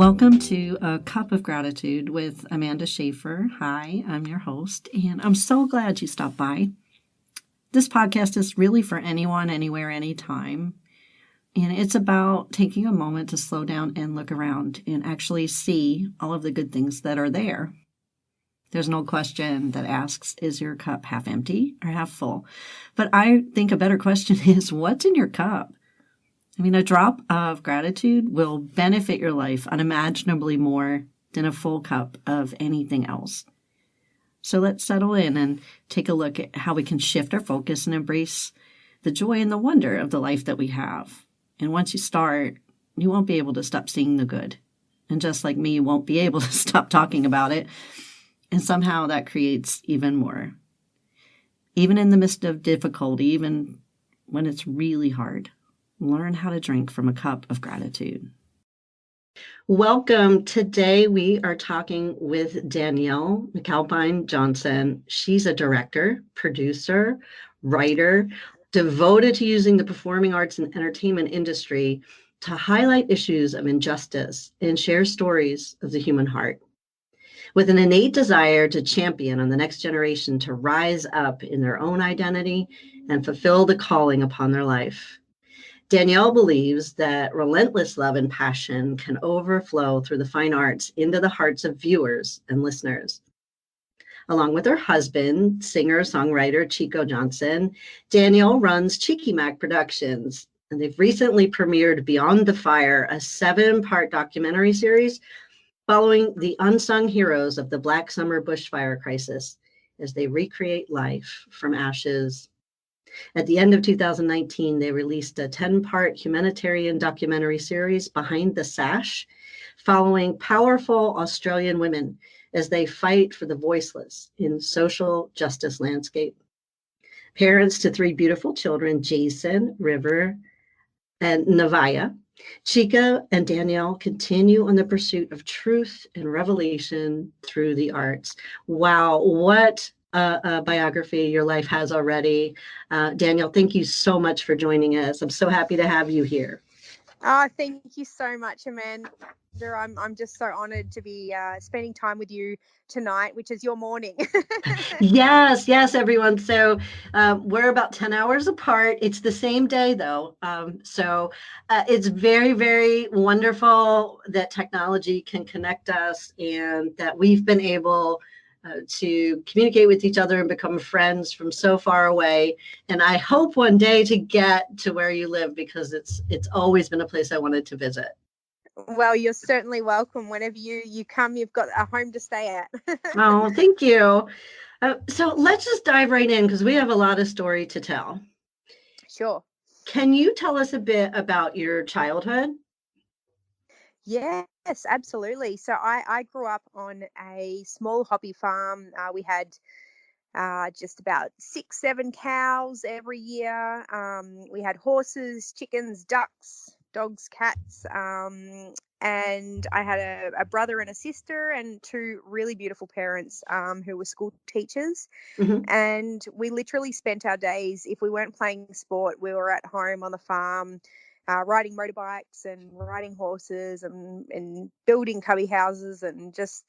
Welcome to A Cup of Gratitude with Amanda Schaefer. Hi, I'm your host, and I'm so glad you stopped by. This podcast is really for anyone, anywhere, anytime. And it's about taking a moment to slow down and look around and actually see all of the good things that are there. There's no question that asks, is your cup half empty or half full? But I think a better question is, what's in your cup? I mean, a drop of gratitude will benefit your life unimaginably more than a full cup of anything else. So let's settle in and take a look at how we can shift our focus and embrace the joy and the wonder of the life that we have. And once you start, you won't be able to stop seeing the good. And just like me, you won't be able to stop talking about it. And somehow that creates even more. Even in the midst of difficulty, even when it's really hard. Learn how to drink from a cup of gratitude. Welcome. Today we are talking with Danielle McAlpine Johnson. She's a director, producer, writer, devoted to using the performing arts and entertainment industry to highlight issues of injustice and share stories of the human heart. With an innate desire to champion on the next generation to rise up in their own identity and fulfill the calling upon their life. Danielle believes that relentless love and passion can overflow through the fine arts into the hearts of viewers and listeners. Along with her husband, singer-songwriter Chico Johnson, Danielle runs CheekyMac Productions, and they've recently premiered Beyond the Fire, a 7-part documentary series following the unsung heroes of the Black Summer bushfire crisis as they recreate life from ashes. At the end of 2019, they released a 10-part humanitarian documentary series, Behind the Sash, following powerful Australian women as they fight for the voiceless in social justice landscape. Parents to 3 beautiful children, Jason, River, and Navaya, Chica and Danielle continue on the pursuit of truth and revelation through the arts. Wow, what a biography your life has already. Danielle, thank you so much for joining us. I'm so happy to have you here. Thank you so much, Amanda. I'm just so honored to be spending time with you tonight, which is your morning. Yes, everyone. So we're about 10 hours apart. It's the same day, though. So it's very, very wonderful that technology can connect us and that we've been able to communicate with each other and become friends from so far away. And I hope one day to get to where you live, because it's always been a place I wanted to visit. Well, you're certainly welcome. Whenever you come, you've got a home to stay at. Oh, thank you. So let's just dive right in, because we have a lot of story to tell. Sure. Can you tell us a bit about your childhood? Yes, absolutely. So I grew up on a small hobby farm. We had just about 6-7 cows every year. We had horses, chickens, ducks, dogs, cats, and I had a brother and a sister and 2 really beautiful parents who were school teachers. Mm-hmm. And we literally spent our days, if we weren't playing sport, we were at home on the farm, riding motorbikes and riding horses and building cubby houses and just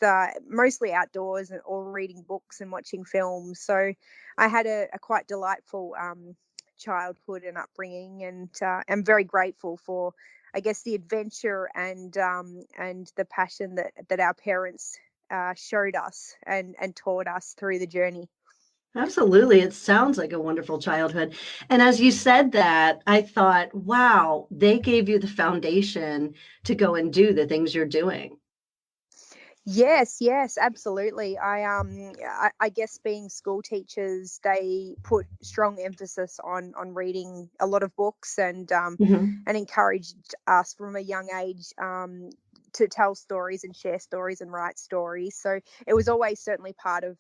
mostly outdoors or reading books and watching films. So I had a quite delightful childhood and upbringing, and I'm very grateful for, I guess, the adventure and the passion that our parents showed us and taught us through the journey. Absolutely. It sounds like a wonderful childhood. And as you said that, I thought, wow, they gave you the foundation to go and do the things you're doing. Yes, absolutely. I guess being school teachers, they put strong emphasis on reading a lot of books and encouraged us from a young age to tell stories and share stories and write stories. So it was always certainly part of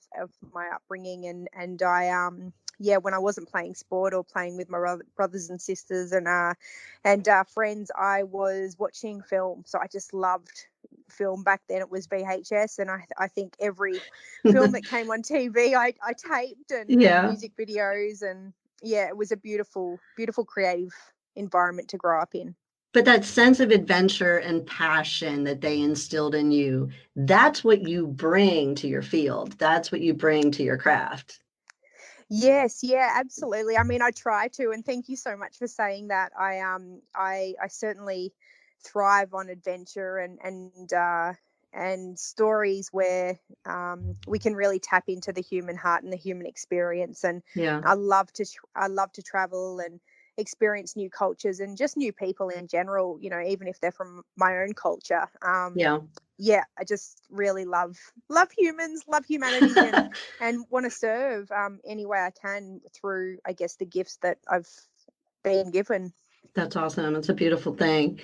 my upbringing, and I when I wasn't playing sport or playing with my brothers and sisters and friends, I was watching film. So I just loved film. Back then it was VHS, and I think every film that came on TV I taped and music videos, and it was a beautiful creative environment to grow up in. But that sense of adventure and passion that they instilled in you, that's what you bring to your field. That's what you bring to your craft. Yes, yeah, absolutely. I mean, I try to, and thank you so much for saying that. I certainly thrive on adventure and stories where we can really tap into the human heart and the human experience. And Yeah. I love to travel and experience new cultures and just new people in general. You know, even if they're from my own culture. Yeah. Yeah, I just really love humans, love humanity, and want to serve any way I can through, I guess, the gifts that I've been given. That's awesome. It's a beautiful thing.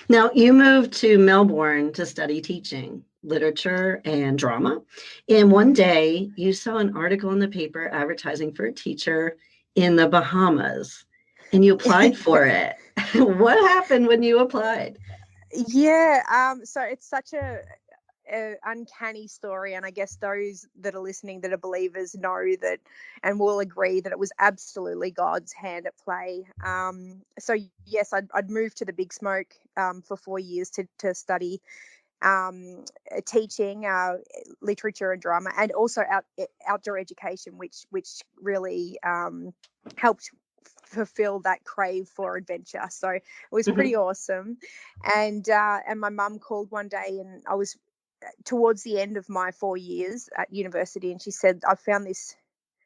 Now, you moved to Melbourne to study teaching, literature, and drama. And one day you saw an article in the paper advertising for a teacher in the Bahamas, and you applied for it. What happened when you applied? Yeah, so it's such a uncanny story, and I guess those that are listening that are believers know that and will agree that it was absolutely God's hand at play. So yes, I'd moved to the Big Smoke for 4 years to study teaching, literature and drama, and also outdoor education, which really helped fulfill that crave for adventure. So it was pretty awesome. And my mum called one day, and I was towards the end of my 4 years at university, and she said, I found this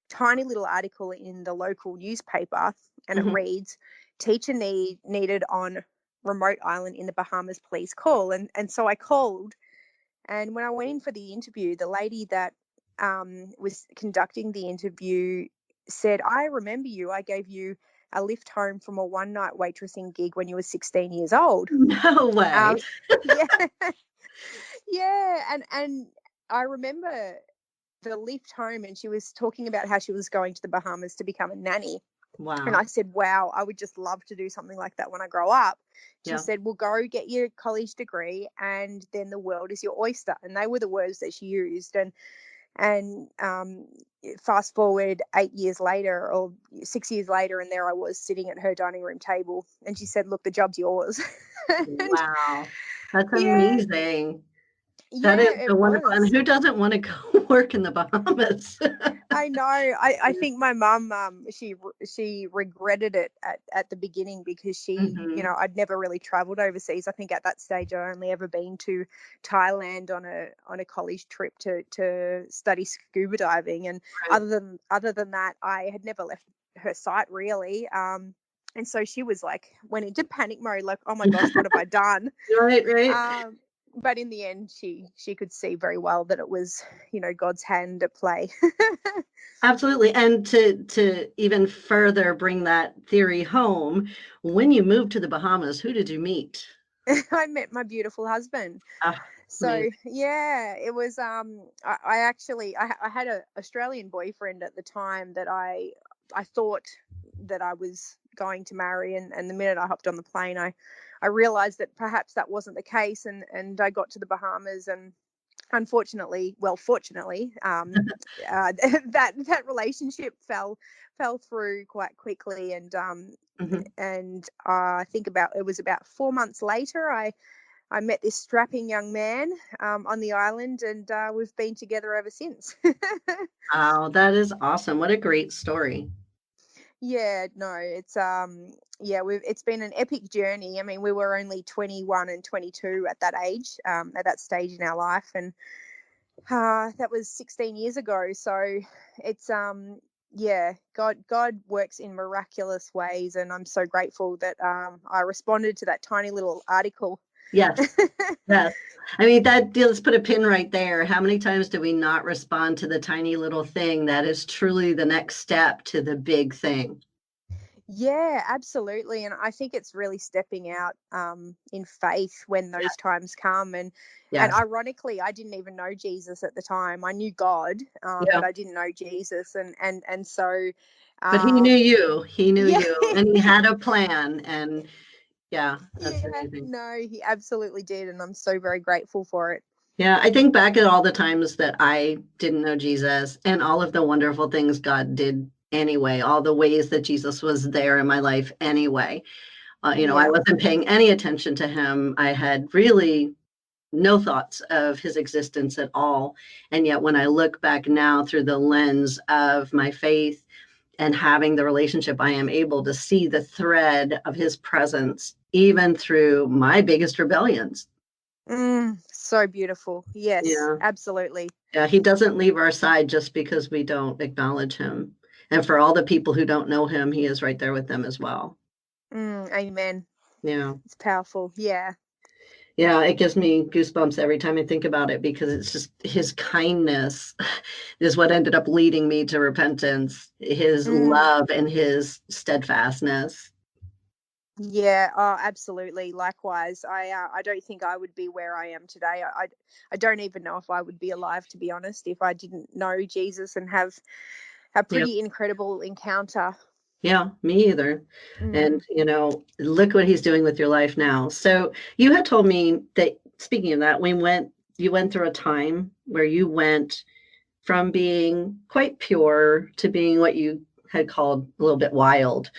tiny little article in the local newspaper, and it reads, teacher needed on remote island in the Bahamas, please call. And so I called, and when I went in for the interview, the lady that was conducting the interview said, I remember you, I gave you a lift home from a one night waitressing gig when you were 16 years old. No way. Yeah. Yeah, and I remember the lift home, and she was talking about how she was going to the Bahamas to become a nanny. And Wow. I said, wow, I would just love to do something like that when I grow up. She Yeah. said, well, go get your college degree, and then the world is your oyster. And they were the words that she used. And fast forward 8 years later or 6 years later, and there I was sitting at her dining room table, and she said, look, the job's yours. And Wow. That's yeah, amazing. That is yeah, so it wonderful. And was. who doesn't want to go work in the Bahamas? I know. I think my mum, she regretted it at the beginning, because I'd never really traveled overseas. I think at that stage I only ever been to Thailand on a college trip to study scuba diving, and Right. other than that, I had never left her sight really. And so she was like, went into panic mode, like, oh my gosh, what have I done? Right, right. But in the end, she could see very well that it was, God's hand at play. Absolutely. And to even further bring that theory home, when you moved to the Bahamas, who did you meet? I met my beautiful husband. Ah, So amazing. yeah, it was. I actually I had a Australian boyfriend at the time that I thought that I was going to marry, and the minute I hopped on the plane, I realized that perhaps that wasn't the case, and I got to the Bahamas, and fortunately, that relationship fell through quite quickly, Mhm. and I think it was about 4 months later, I met this strapping young man on the island, and we've been together ever since. Wow, that is awesome. What a great story. Yeah, no, it's been an epic journey. I mean, we were only 21 and 22 at that age, at that stage in our life, and that was 16 years ago. So it's yeah, God works in miraculous ways, and I'm so grateful that I responded to that tiny little article. Yes, yes. I mean, let's put a pin right there. How many times do we not respond to the tiny little thing that is truly the next step to the big thing? Yeah, absolutely. And I think it's really stepping out in faith when Yes, those times come. And yes. ironically, I didn't even know Jesus at the time. I knew God, Yeah. but I didn't know Jesus. And so, But he knew um, you. He knew yeah, you, and he had a plan. And yeah, that's yeah, amazing. no, he absolutely did. And I'm so very grateful for it. Yeah, I think back at all the times that I didn't know Jesus and all of the wonderful things God did anyway, all the ways that Jesus was there in my life anyway. I wasn't paying any attention to him. I had really no thoughts of his existence at all. And yet when I look back now through the lens of my faith and having the relationship, I am able to see the thread of his presence, even through my biggest rebellions. So beautiful. Yes, Yeah. absolutely. Yeah. He doesn't leave our side just because we don't acknowledge him. And for all the people who don't know him, he is right there with them as well. Amen. Yeah. It's powerful. Yeah. Yeah, it gives me goosebumps every time I think about it, because it's just his kindness is what ended up leading me to repentance, his love and his steadfastness. Yeah, oh, absolutely. Likewise, I don't think I would be where I am today. I don't even know if I would be alive, to be honest, if I didn't know Jesus and have a Yep. pretty incredible encounter. Yeah, me either. And, Mm, look what he's doing with your life now. So you had told me that, speaking of that, you went through a time where you went from being quite pure to being what you had called a little bit wild.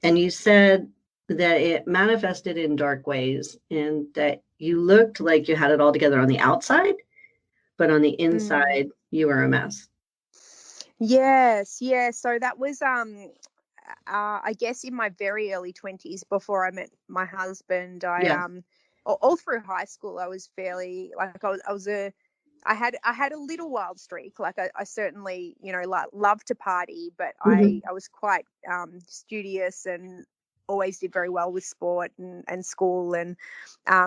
And you said that it manifested in dark ways and that you looked like you had it all together on the outside, but on the mm. inside, you were a mess. Yes, yeah. So that was I guess in my very early 20s, before I met my husband. I Yeah. all through high school I was fairly, like, I had a little wild streak. Like, I certainly, like, loved to party, but Hmm. I was quite studious and always did very well with sport and school, and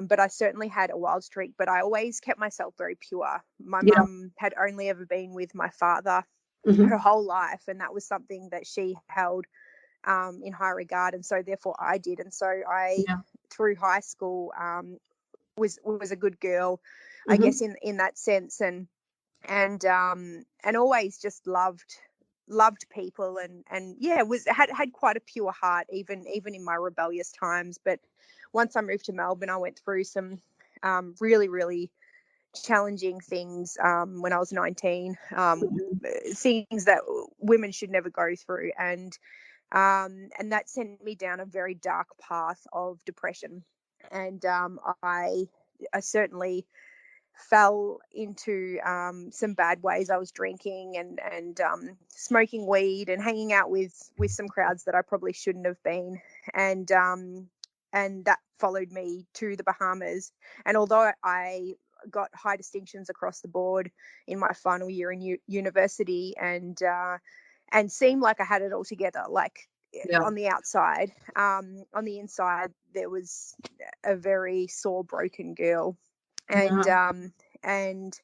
but I certainly had a wild streak. But I always kept myself very pure. My Yeah. mum had only ever been with my father her Hmm. whole life, and that was something that she held in high regard, and so therefore I did. And so I, Yeah. through high school, was a good girl, I Hmm. guess, in that sense, and always just loved people, and yeah, was had quite a pure heart, even in my rebellious times. But once I moved to Melbourne, I went through some really, really challenging things when I was 19, things that women should never go through, and that sent me down a very dark path of depression. And I certainly fell into some bad ways. I was drinking and smoking weed and hanging out with some crowds that I probably shouldn't have been, and that followed me to the Bahamas. And although I got high distinctions across the board in my final year in university, and seemed like I had it all together, like, Yeah. on the outside, on the inside there was a very sore, broken girl. and Yeah. um and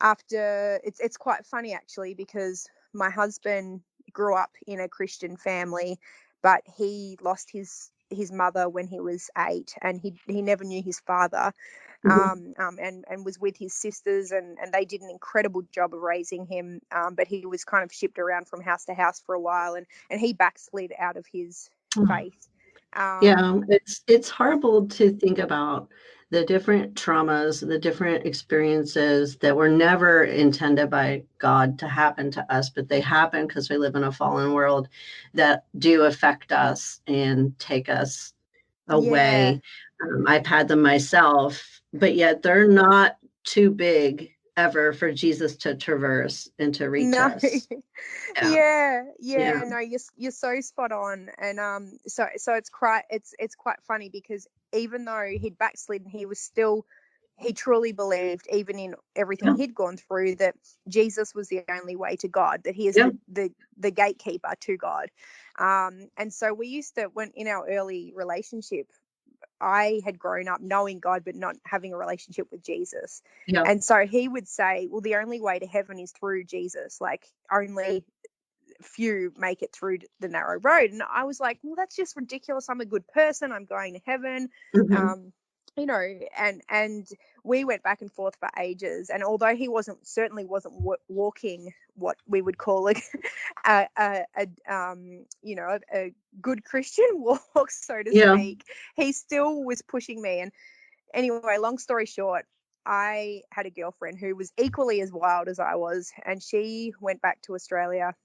after, it's quite funny, actually, because my husband grew up in a Christian family, but he lost his mother when he was 8, and he never knew his father, Hmm. and was with his sisters, and they did an incredible job of raising him, but he was kind of shipped around from house to house for a while, and he backslid out of his faith. Yeah, um it's horrible to think about the different traumas, the different experiences that were never intended by God to happen to us, but they happen because we live in a fallen world that do affect us and take us yeah. away. I've had them myself, but yet they're not too big ever for Jesus to traverse and to reach No. us. Yeah, Yeah, yeah, yeah, no, you're so spot on. And so it's quite funny, because even though he'd backslidden, he truly believed, even in everything yeah, he'd gone through, that Jesus was the only way to God, that he is yeah. the gatekeeper to God. And so we used to, when in our early relationship, I had grown up knowing God but not having a relationship with Jesus. Yeah. And so he would say, well, the only way to heaven is through Jesus. Like, only few make it through the narrow road. And I was like, well, that's just ridiculous. I'm a good person. I'm going to heaven. Hmm. Um, and we went back and forth for ages. And although he certainly wasn't walking what we would call a good Christian walk, so to Yeah. speak, he still was pushing me. And anyway, long story short, I had a girlfriend who was equally as wild as I was, and she went back to Australia,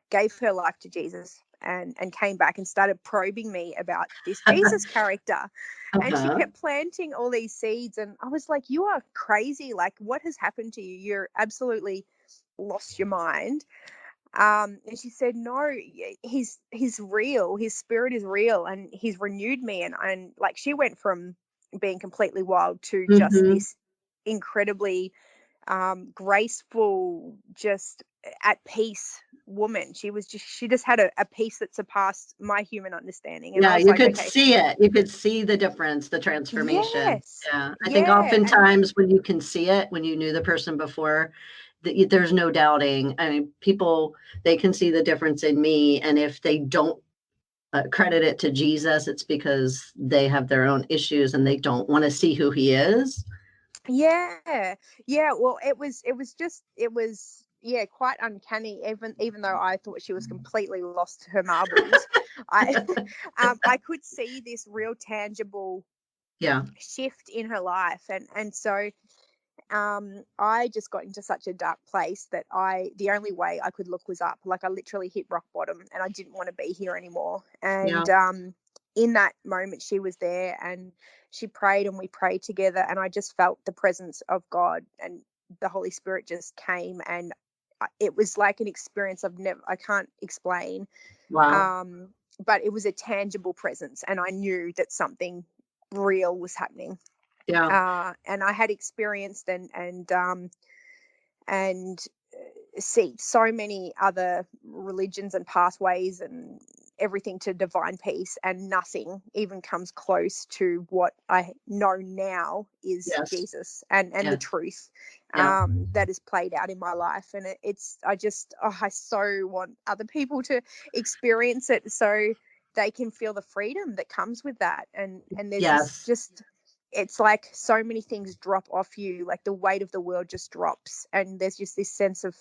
gave her life to Jesus, and came back and started probing me about this Jesus character. And she kept planting all these seeds, and I was like, you are crazy. Like, what has happened to you? You're absolutely lost your mind. And she said, no, he's real. His spirit is real, and he's renewed me. And like, she went from being completely wild to just this incredibly graceful, just at peace woman. She just had a peace that surpassed my human understanding. And yeah, I was you like, could okay, see it. You could see the difference, the transformation. yes, Yeah. I think yeah, oftentimes when you can see it, when you knew the person before, there's no doubting. I mean, people, they can see the difference in me. And if they don't credit it to Jesus, it's because they have their own issues and they don't want to see who he is. yeah, yeah. Well, it was yeah, quite uncanny. Even though I thought she was completely lost to her marbles, I I could see this real tangible shift in her life, and so I just got into such a dark place that the only way I could look was up. Like, I literally hit rock bottom, and I didn't want to be here anymore. And in that moment, she was there, and she prayed, and we prayed together, and I just felt the presence of God, and the Holy Spirit just came, and it was like an experience I can't explain. Wow. But it was a tangible presence, and I knew that something real was happening. Yeah. And I had experienced and see so many other religions and pathways and everything to divine peace, and nothing even comes close to what I know now is Jesus and the truth that is played out in my life. And I so want other people to experience it so they can feel the freedom that comes with that. And there's it's like so many things drop off you, like the weight of the world just drops, and there's just this sense of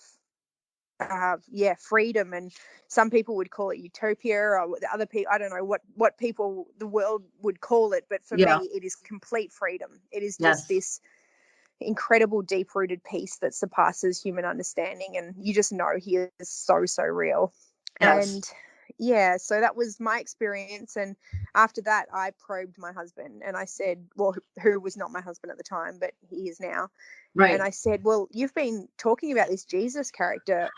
freedom. And some people would call it utopia, or other people, I don't know what people, the world would call it, but for me it is complete freedom. It is just this incredible deep-rooted peace that surpasses human understanding, and you just know he is so real. And so that was my experience. And after that, I probed my husband, and I said, well, who was not my husband at the time, but he is now. Right. And I said, well, you've been talking about this Jesus character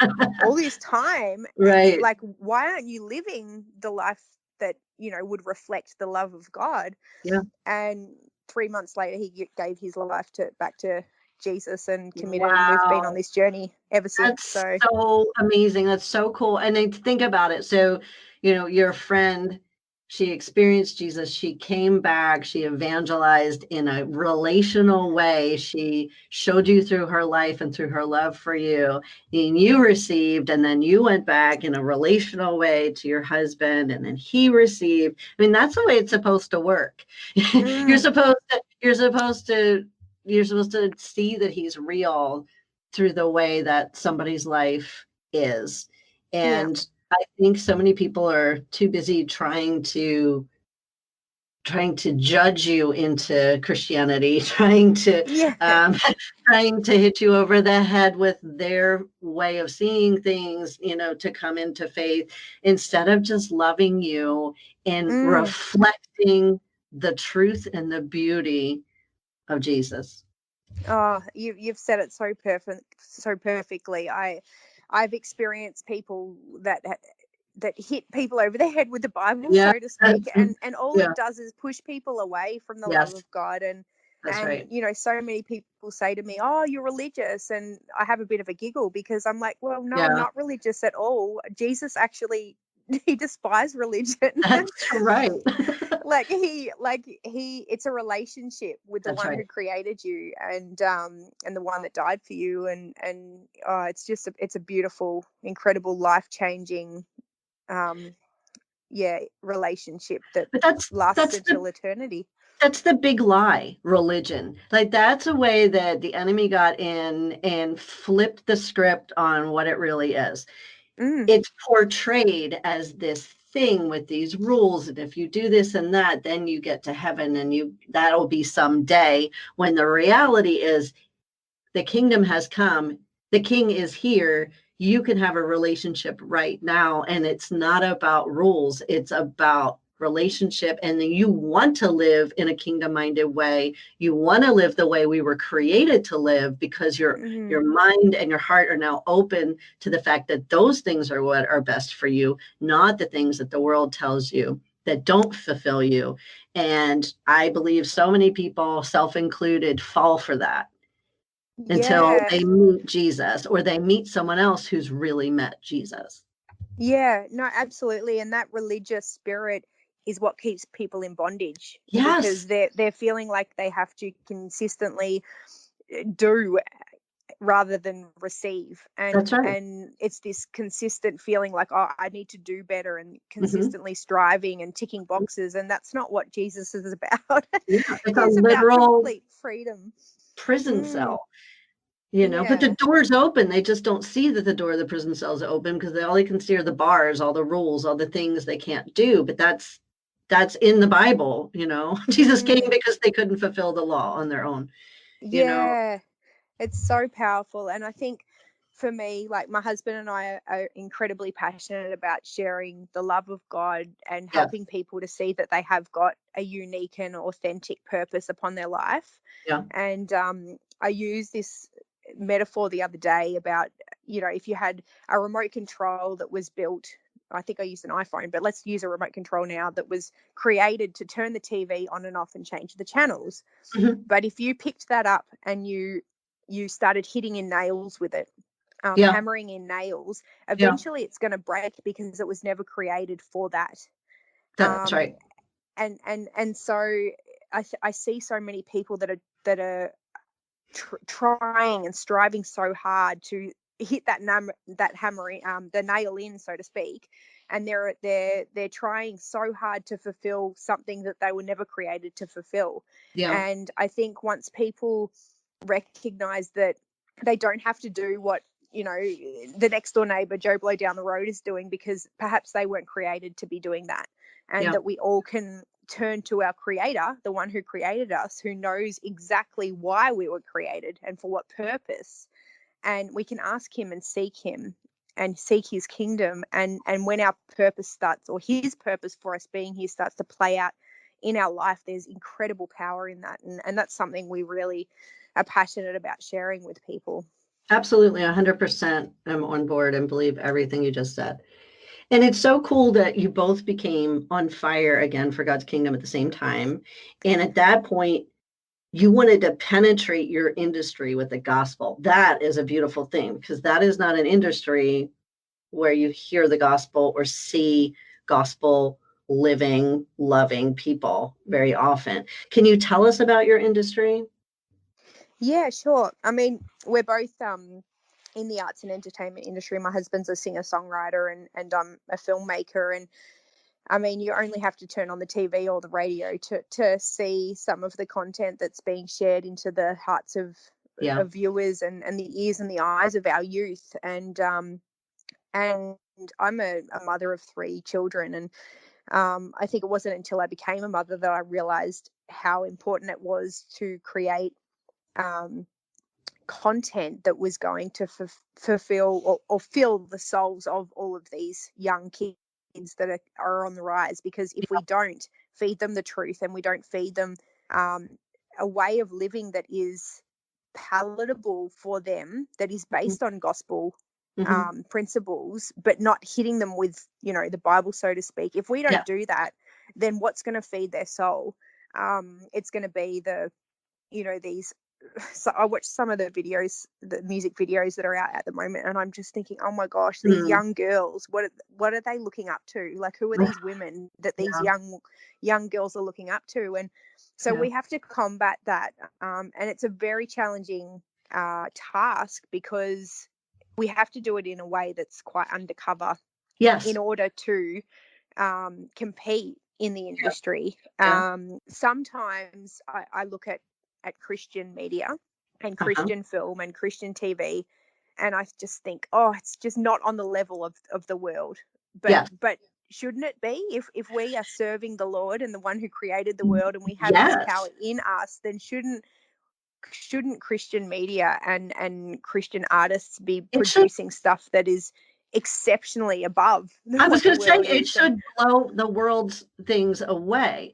all this time. Right. Like, why aren't you living the life that, would reflect the love of God? Yeah. And 3 months later, he gave his life back to Jesus and committed. Wow. And we've been on this journey ever since. That's so amazing. That's so cool. And then think about it. So, your friend, she experienced Jesus. She came back. She evangelized in a relational way. She showed you through her life and through her love for you. And you received, and then you went back in a relational way to your husband, and then he received. I mean, that's the way it's supposed to work. You're supposed to see that he's real through the way that somebody's life is. And I think so many people are too busy trying to judge you into Christianity, trying to hit you over the head with their way of seeing things, to come into faith, instead of just loving you and reflecting the truth and the beauty of Jesus. Oh, you've said it so perfectly. I've experienced people that hit people over the head with the Bible, so to speak, and all it does is push people away from the love of God. And right. So many people say to me, "Oh, you're religious," and I have a bit of a giggle, because I'm like, well, no, I'm not religious at all. Jesus actually, he despised religion. That's right. It's a relationship with the one who created you, and the one that died for you, and it's a beautiful, incredible, life-changing relationship that lasts until eternity. That's the big lie, religion. Like, that's a way that the enemy got in and flipped the script on what it really is. It's portrayed as this thing with these rules, and if you do this and that, then you get to heaven, and that'll be someday, when the reality is the kingdom has come, the king is here, you can have a relationship right now, and it's not about rules, it's about relationship. And then you want to live in a kingdom-minded way. You want to live the way we were created to live, because your mind and your heart are now open to the fact that those things are what are best for you, not the things that the world tells you that don't fulfill you. And I believe so many people, self included, fall for that until Yeah. they meet Jesus, or they meet someone else who's really met Jesus. Yeah, no, absolutely. And that religious spirit is what keeps people in bondage, because Yes, they're feeling like they have to consistently do rather than receive. that's right. And it's this consistent feeling like, oh, I need to do better, and Hmm. consistently striving and ticking boxes. And that's not what Jesus is about. Yeah, it's a He's about literal complete freedom. prison Mm, cell, you know, but the yeah. door's open. They just don't see that the door of the prison cell is open, because all they can see are the bars, all the rules, all the things they can't do. But that's in the Bible, you know. Jesus came Mm, because they couldn't fulfill the law on their own, you know. yeah. It's so powerful. And I think for me, like, my husband and I are incredibly passionate about sharing the love of God and Yes. helping people to see that they have got a unique and authentic purpose upon their life. Yeah. And I used this metaphor the other day about, if you had a remote control that was built, I think I used an iPhone, but let's use a remote control now, that was created to turn the TV on and off and change the channels. Hmm. But if you picked that up and you started hitting in nails with it, Yeah. hammering in nails, Yeah. eventually it's going to break, because it was never created for that. That's Um, right. and so I see so many people that are trying and striving so hard to hit that hammering, the nail in, so to speak, and they're trying so hard to fulfill something that they were never created to fulfill. Yeah. And I think once people recognize that they don't have to do what, the next door neighbor Joe Blow down the road is doing, because perhaps they weren't created to be doing that, and Yeah. that we all can turn to our creator, the one who created us, who knows exactly why we were created and for what purpose. And we can ask him and seek his kingdom. And when our purpose starts, or his purpose for us being here starts to play out in our life, there's incredible power in that. And that's something we really are passionate about sharing with people. Absolutely. 100% am on board and believe everything you just said. And it's so cool that you both became on fire again for God's kingdom at the same time. And at that point, you wanted to penetrate your industry with the gospel. That is a beautiful thing, because that is not an industry where you hear the gospel or see gospel living, loving people very often. Can you tell us about your industry? Yeah, sure. I mean, we're both in the arts and entertainment industry. My husband's a singer-songwriter, and I'm a filmmaker. And I mean, you only have to turn on the TV or the radio to see some of the content that's being shared into the hearts Yeah. of viewers, and the ears and the eyes of our youth. And I'm a mother of three children, and I think it wasn't until I became a mother that I realized how important it was to create um, content that was going to fulfill or fill the souls of all of these young kids that are on the rise. Because if we don't feed them the truth, and we don't feed them um, a way of living that is palatable for them, that is Mhm. based on gospel Mhm. principles, but not hitting them with, the Bible, so to speak, if we Yeah. don't do that, then what's going to feed their soul? It's going to be these. So I watch some of the music videos that are out at the moment, and I'm just thinking, oh my gosh, these Mm. young girls, what are they looking up to? Like, who are these women that these Yeah. young girls are looking up to? And so Yeah. we have to combat that, and it's a very challenging task, because we have to do it in a way that's quite undercover in Yes. order to compete in the Yeah. industry. Yeah. Sometimes I look at Christian media and Uh-huh. Christian film and Christian TV, and I just think, oh, it's just not on the level of the world. But Yes. shouldn't it be? If we are serving the Lord and the one who created the world, and we have his Yes. power in us, then shouldn't shouldn't Christian media and Christian artists be producing stuff that is exceptionally above? I was going to say it should blow the world's things away.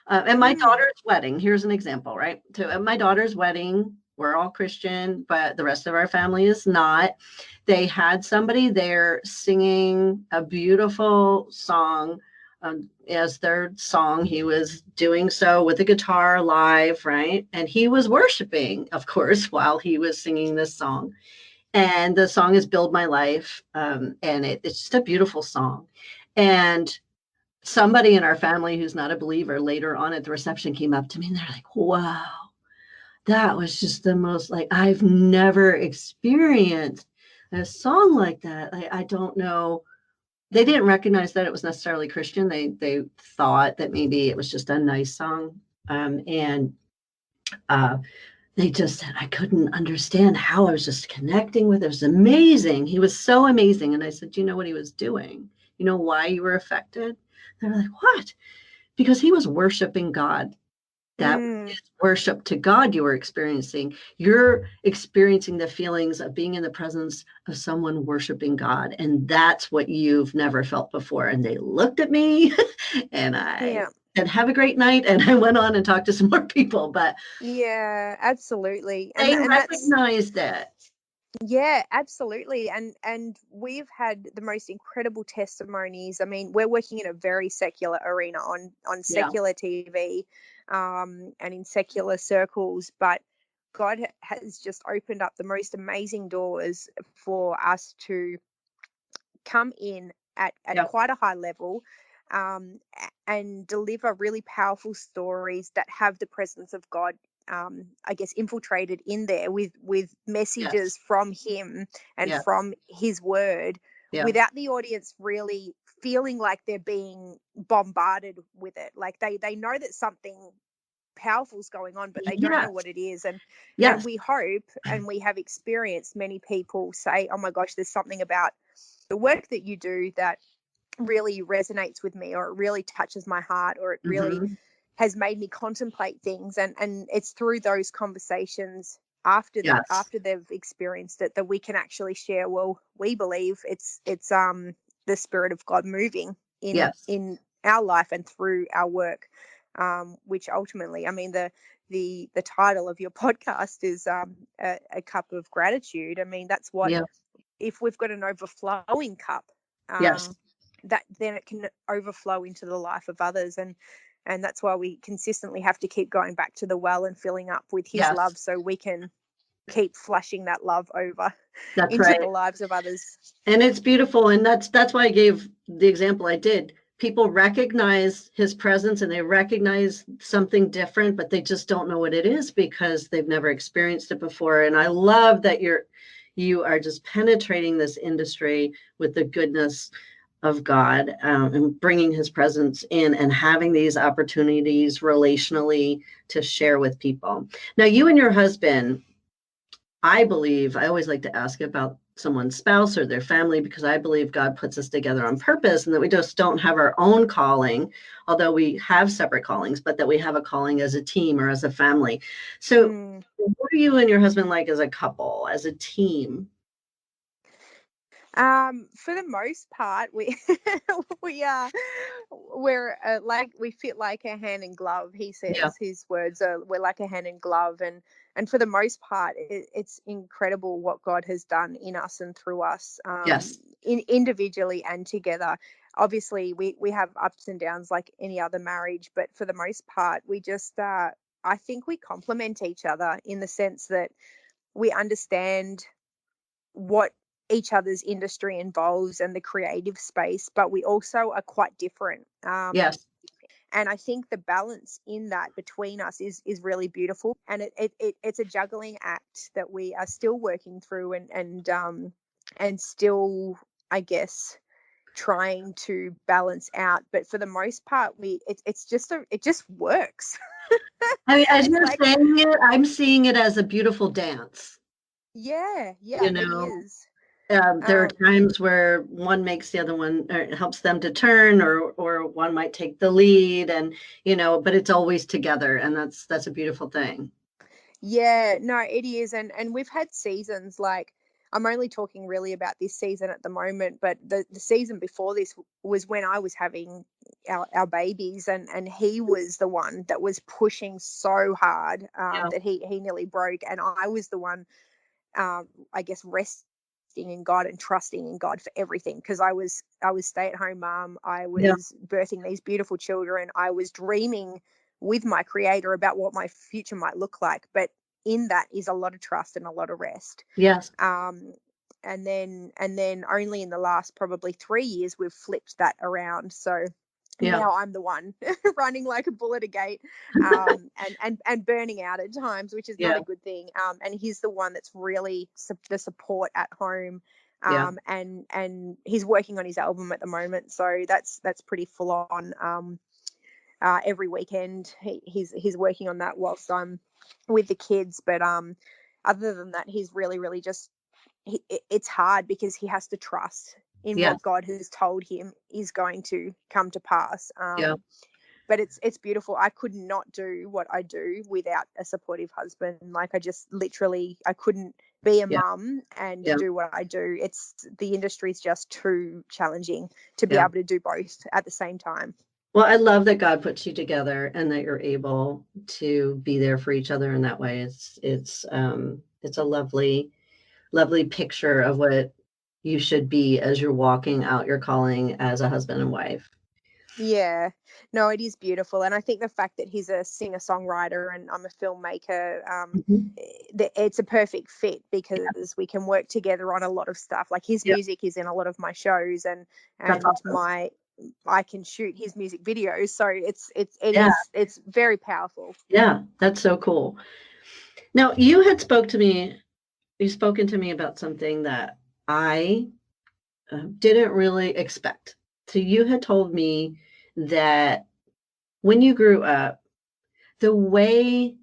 At my daughter's wedding, here's an example, right? So at my daughter's wedding, we're all Christian, but the rest of our family is not. They had somebody there singing a beautiful song as their song. He was doing so with a guitar live, right? And he was worshiping, of course, while he was singing this song. And the song is Build My Life. And it's just a beautiful song. And somebody in our family who's not a believer later on at the reception came up to me and they're like, wow, that was just the most, like, I've never experienced a song like that. I don't know. They didn't recognize that it was necessarily Christian. They thought that maybe it was just a nice song. They just said, I couldn't understand how I was just connecting with it. It was amazing. He was so amazing. And I said, do you know what he was doing? You know why you were affected? They're like, what? Because he was worshiping God. That is worship to God you were experiencing. You're experiencing the feelings of being in the presence of someone worshiping God. And that's what you've never felt before. And they looked at me and I said, have a great night. And I went on and talked to some more people. But yeah, absolutely. They recognized it. Yeah, absolutely. And we've had the most incredible testimonies. I mean, we're working in a very secular arena on secular TV and in secular circles, but God has just opened up the most amazing doors for us to come in at quite a high level and deliver really powerful stories that have the presence of God, I guess, infiltrated in there with messages from him and from his word, without the audience really feeling like they're being bombarded with it. Like they know that something powerful is going on, but they don't know what it is. And we hope, and we have experienced many people say, oh my gosh, there's something about the work that you do that really resonates with me, or it really touches my heart, or it really has made me contemplate things. And it's through those conversations after that, after they've experienced it, that we can actually share, well, we believe it's the Spirit of God moving in our life and through our work, which ultimately, I mean, the title of your podcast is a cup of gratitude. I mean, that's what, if we've got an overflowing cup, that then it can overflow into the life of others. And that's why we consistently have to keep going back to the well and filling up with his love, so we can keep flushing that love over into the lives of others. And it's beautiful. And that's why I gave the example I did. People recognize his presence and they recognize something different, but they just don't know what it is because they've never experienced it before. And I love that you are just penetrating this industry with the goodness of God, and bringing his presence in and having these opportunities relationally to share with people. Now, you and your husband, I believe, I always like to ask about someone's spouse or their family, because I believe God puts us together on purpose, and that we just don't have our own calling, although we have separate callings, but that we have a calling as a team or as a family. So what are you and your husband like as a couple, as a team? For the most part, we're like, we fit like a hand in glove. He says his words are, we're like a hand in glove, and for the most part, it's incredible what God has done in us and through us, individually and together. Obviously, we have ups and downs like any other marriage, but for the most part, we just I think we complement each other in the sense that we understand what each other's industry involves and the creative space, but we also are quite different. And I think the balance in that between us is really beautiful, and it's a juggling act that we are still working through and still, I guess, trying to balance out. But for the most part, it just works. I mean, as you're saying it, I'm seeing it as a beautiful dance. Yeah, you know, it is. There are times where one makes the other one, or helps them to turn, or one might take the lead, and but it's always together, and that's a beautiful thing. Yeah, no, it is. And we've had seasons, like, I'm only talking really about this season at the moment, but the season before this was when I was having our babies, and he was the one that was pushing so hard, Yeah. that he nearly broke, and I was the one, I guess, resting in God and trusting in God for everything, because I was stay-at-home mom. I Yeah. was birthing these beautiful children. I was dreaming with my creator about what my future might look like. But in that is a lot of trust and a lot of rest. Yes. Um, and then only in the last probably 3 years we've flipped that around. So Yeah. now I'm the one running like a bull at a gate, and burning out at times, which is not Yeah. a good thing. And he's the one that's really the support at home. Yeah. And he's working on his album at the moment, so that's pretty full on. Every weekend he's working on that whilst I'm with the kids. But other than that, he's really just, it's hard because he has to trust in Yes. what God has told him is going to come to pass. Yeah. But it's beautiful. I could not do what I do without a supportive husband. Like, I just literally, I couldn't be a Yeah. mum and Yeah. do what I do. The industry is just too challenging to be Yeah. able to do both at the same time. Well, I love that God puts you together and that you're able to be there for each other in that way. It's a lovely picture of what you should be as you're walking out your calling as a husband and wife. Yeah, no, it is beautiful. And I think the fact that he's a singer-songwriter and I'm a filmmaker, Mhm. it's a perfect fit because we can work together on a lot of stuff. Like, his Yeah, music is in a lot of my shows, and that's and awesome. my I can shoot his music videos. So Yeah, it's very powerful. yeah, that's so cool. Now, you've spoken to me about something that I didn't really expect. So you had told me that when you grew up, the way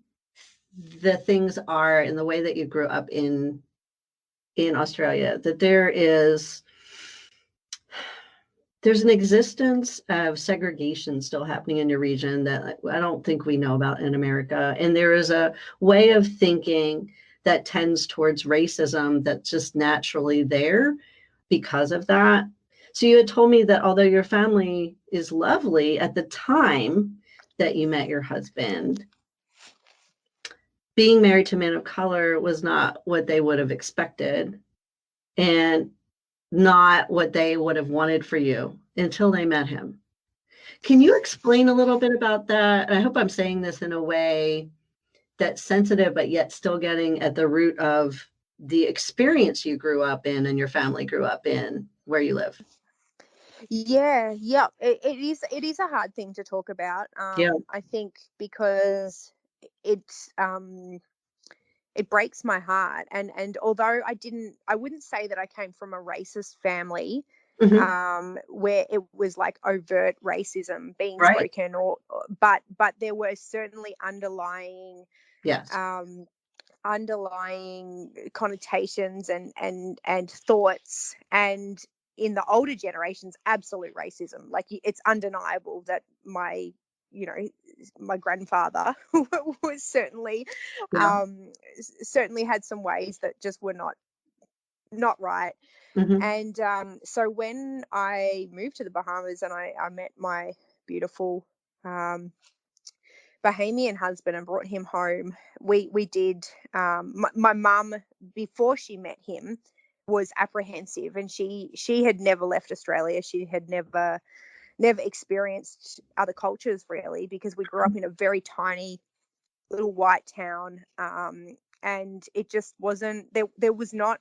the things are and the way that you grew up in Australia, that there's an existence of segregation still happening in your region that I don't think we know about in America. And there is a way of thinking that tends towards racism that's just naturally there because of that. So you had told me that although your family is lovely at the time that you met your husband, being married to a man of color was not what they would have expected and not what they would have wanted for you until they met him. Can you explain a little bit about that? And I hope I'm saying this in a way that's sensitive, but yet still getting at the root of the experience you grew up in and your family grew up in where you live. Yeah, yeah, it is a hard thing to talk about. Yeah. I think because it's it breaks my heart. And although I wouldn't say that I came from a racist family, Hmm. where it was like overt racism being Right. spoken, but there were certainly Yes. um, underlying connotations and thoughts, and in the older generations, absolute racism. Like, it's undeniable that you know my grandfather was Yeah. certainly had some ways that just were not right. Hmm. And so when I moved to the Bahamas and I met my beautiful um, Bahamian husband and brought him home, we did. My mum, before she met him, was apprehensive, and she had never left Australia. She had never experienced other cultures, really, because we grew up in a very tiny little white town, and it just wasn't there. There was not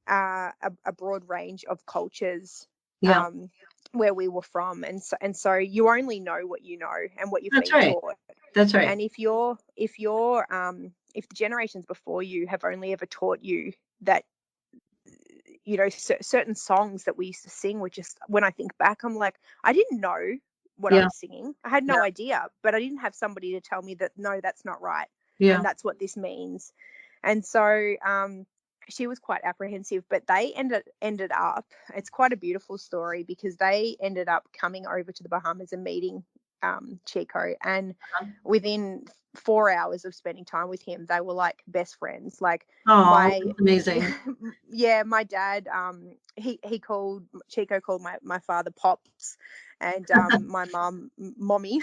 a broad range of cultures, Yeah. um, where we were from, and so you only know what you know and what you've That's been right. taught. That's right. And if the generations before you have only ever taught you that, certain songs that we used to sing were just, when I think back, I'm like, I didn't know what I Yeah. was singing. I had Yeah. no idea, but I didn't have somebody to tell me that, no, that's not right, Yeah. and that's what this means. And so she was quite apprehensive, but they ended up. It's quite a beautiful story because they ended up coming over to the Bahamas and meeting Chico, and Uh-huh. within 4 hours of spending time with him, they were like best friends. Like Oh, my that's amazing. yeah, my dad, Chico called my father Pops, and my mum Mommy,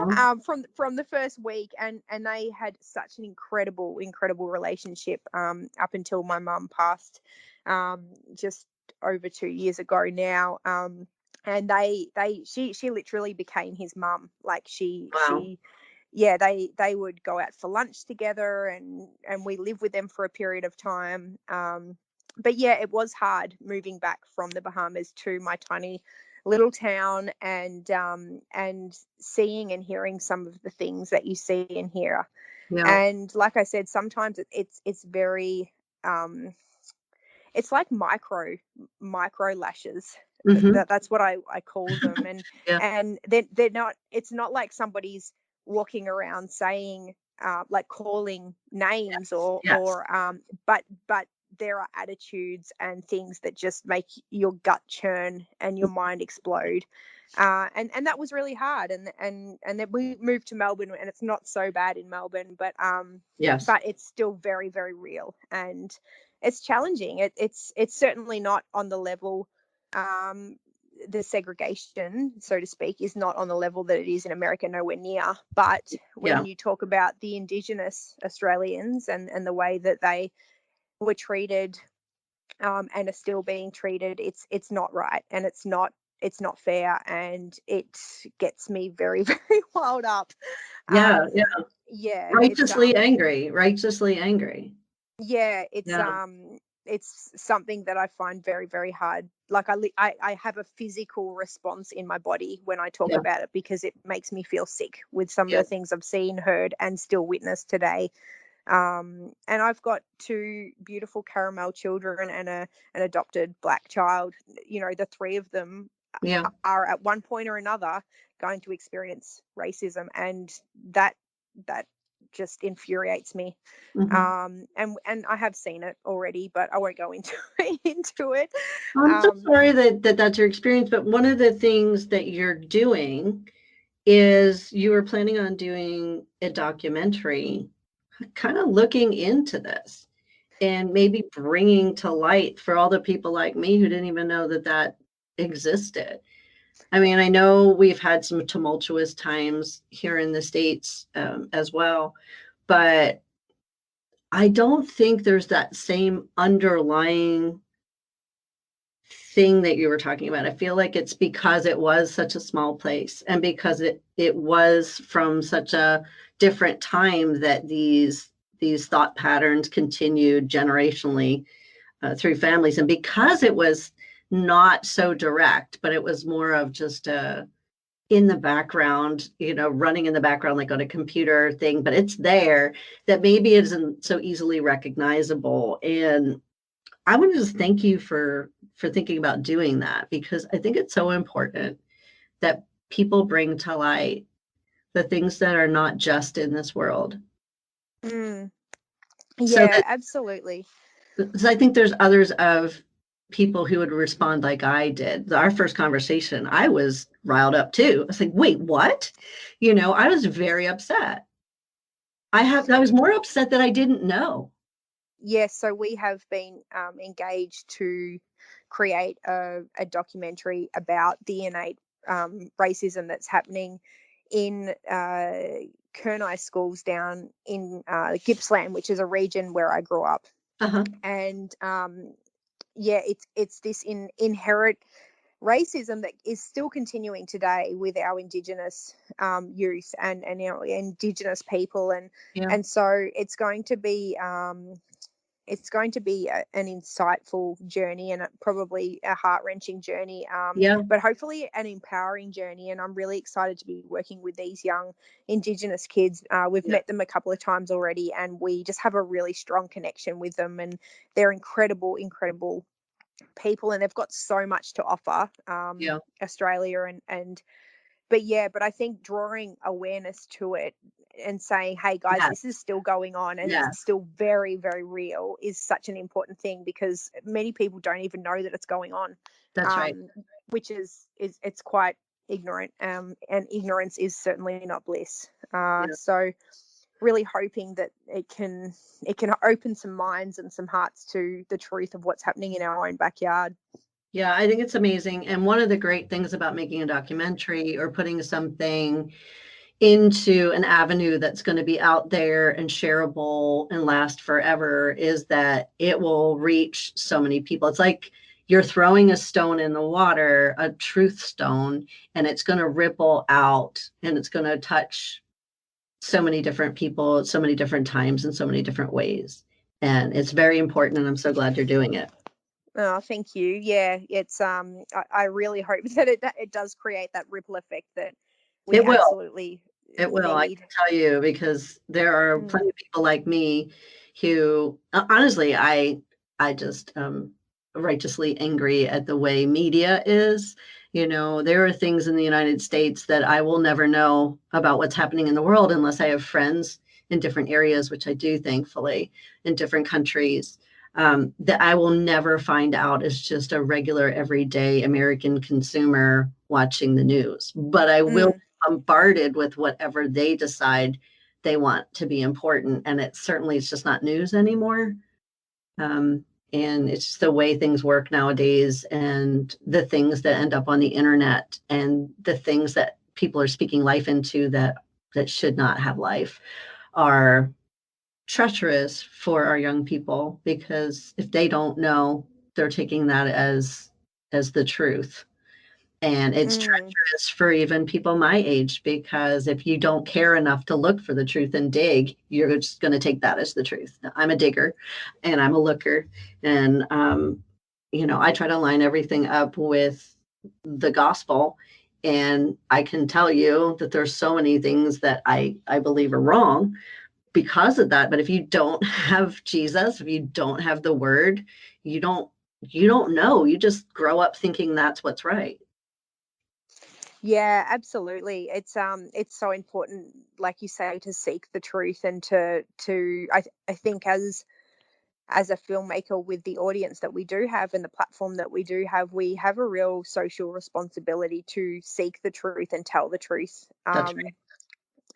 Aw. from the first week, and they had such an incredible relationship up until my mum passed just over 2 years ago now. And she literally became his mum. Like Wow. yeah, they would go out for lunch together, and we lived with them for a period of time. But yeah, it was hard moving back from the Bahamas to my tiny little town, and seeing and hearing some of the things that you see and hear. Yeah. And like I said, sometimes it's very it's like micro lashes. Mm-hmm. That's what I call them. And Yeah. they're not, it's not like somebody's walking around saying like calling names, Yes. Yes. but there are attitudes and things that just make your gut churn and your mind explode. And that was really hard. And then we moved to Melbourne, and it's not so bad in Melbourne, Yes. but it's still very, very real, and it's challenging. It's certainly not on the level, um, the segregation, so to speak, is not on the level that it is in America, nowhere near. But Yeah. when you talk about the Indigenous Australians, and the way that they were treated, and are still being treated, it's not right, and it's not fair, and it gets me very, very wild up. Yeah. Yeah. Yeah, it's Righteously angry. Righteously angry. yeah, Yeah. it's something that I find very, very hard. Like I have a physical response in my body when I talk Yeah. about it, because it makes me feel sick with some of Yeah. the things I've seen, heard, and still witnessed today. And I've got two beautiful caramel children and an adopted black child. You know, the three of them Yeah. are at one point or another going to experience racism, and that just infuriates me. Mm-hmm. And I have seen it already, but I won't go into into it. I'm so Um, sorry that that's your experience, but one of the things that you're doing is you were planning on doing a documentary, kind of looking into this and maybe bringing to light for all the people like me who didn't even know that that existed. I mean, I know we've had some tumultuous times here in the States as well, but I don't think there's that same underlying thing that you were talking about. I feel like it's because it was such a small place and because it was from such a different time that these thought patterns continued generationally through families, and because it was not so direct, but it was more of just a in the background, running in the background like on a computer thing, but it's there, that maybe it isn't so easily recognizable. And I want to just thank you for thinking about doing that, because I think it's so important that people bring to light the things that are not just in this world. mm, So yeah, that, absolutely. so I think there's others of people who would respond like I did. Our first conversation, I was riled up too. I was like, wait, what? I was very upset. I was more upset that I didn't know. Yes, so we have been engaged to create a documentary about the innate racism that's happening in Kurnai schools down in Gippsland, which is a region where I grew up. Uh-huh. And yeah, it's this inherent racism that is still continuing today with our Indigenous youth, and our Indigenous people. and Yeah. and so it's going to be an insightful journey, and probably a heart-wrenching journey, Yeah. but hopefully an empowering journey. And I'm really excited to be working with these young Indigenous kids. We've Yeah. met them a couple of times already, and we just have a really strong connection with them, and they're incredible people, and they've got so much to offer, Yeah. Australia. But I think drawing awareness to it and saying, hey guys, this is Yes. still going on, and it's Yes. still very, very real, is such an important thing, because many people don't even know that it's going on. That's right. um, which is it's quite ignorant, and ignorance is certainly not bliss. Yeah. So really hoping that it can open some minds and some hearts to the truth of what's happening in our own backyard. Yeah, I think it's amazing. And one of the great things about making a documentary or putting something into an avenue that's going to be out there and shareable and last forever is that it will reach so many people. It's like you're throwing a stone in the water, a truth stone, and it's going to ripple out and it's going to touch so many different people at so many different times in so many different ways. And it's very important, and I'm so glad you're doing it. Oh, thank you. Yeah, it's I really hope that it does create that ripple effect that we It will. absolutely It will, I need. can tell you, because there are plenty of people like me who, honestly, I just righteously angry at the way media is. You know, there are things in the United States that I will never know about what's happening in the world unless I have friends in different areas, which I do, thankfully, in different countries, that I will never find out as just a regular, everyday American consumer watching the news. But I will bombarded with whatever they decide they want to be important. And it certainly is just not news anymore. And it's just the way things work nowadays, and the things that end up on the internet, and the things that people are speaking life into that should not have life are treacherous for our young people, because if they don't know, they're taking that as the truth. And it's treacherous for even people my age, because if you don't care enough to look for the truth and dig, you're just going to take that as the truth. I'm a digger and I'm a looker. And, I try to line everything up with the gospel. And I can tell you that there's so many things that I believe are wrong because of that. But if you don't have Jesus, if you don't have the word, you don't know. You just grow up thinking that's what's right. Yeah, absolutely. It's so important, like you say, to seek the truth and I think as a filmmaker, with the audience that we do have and the platform that we have a real social responsibility to seek the truth and tell the truth. That's right.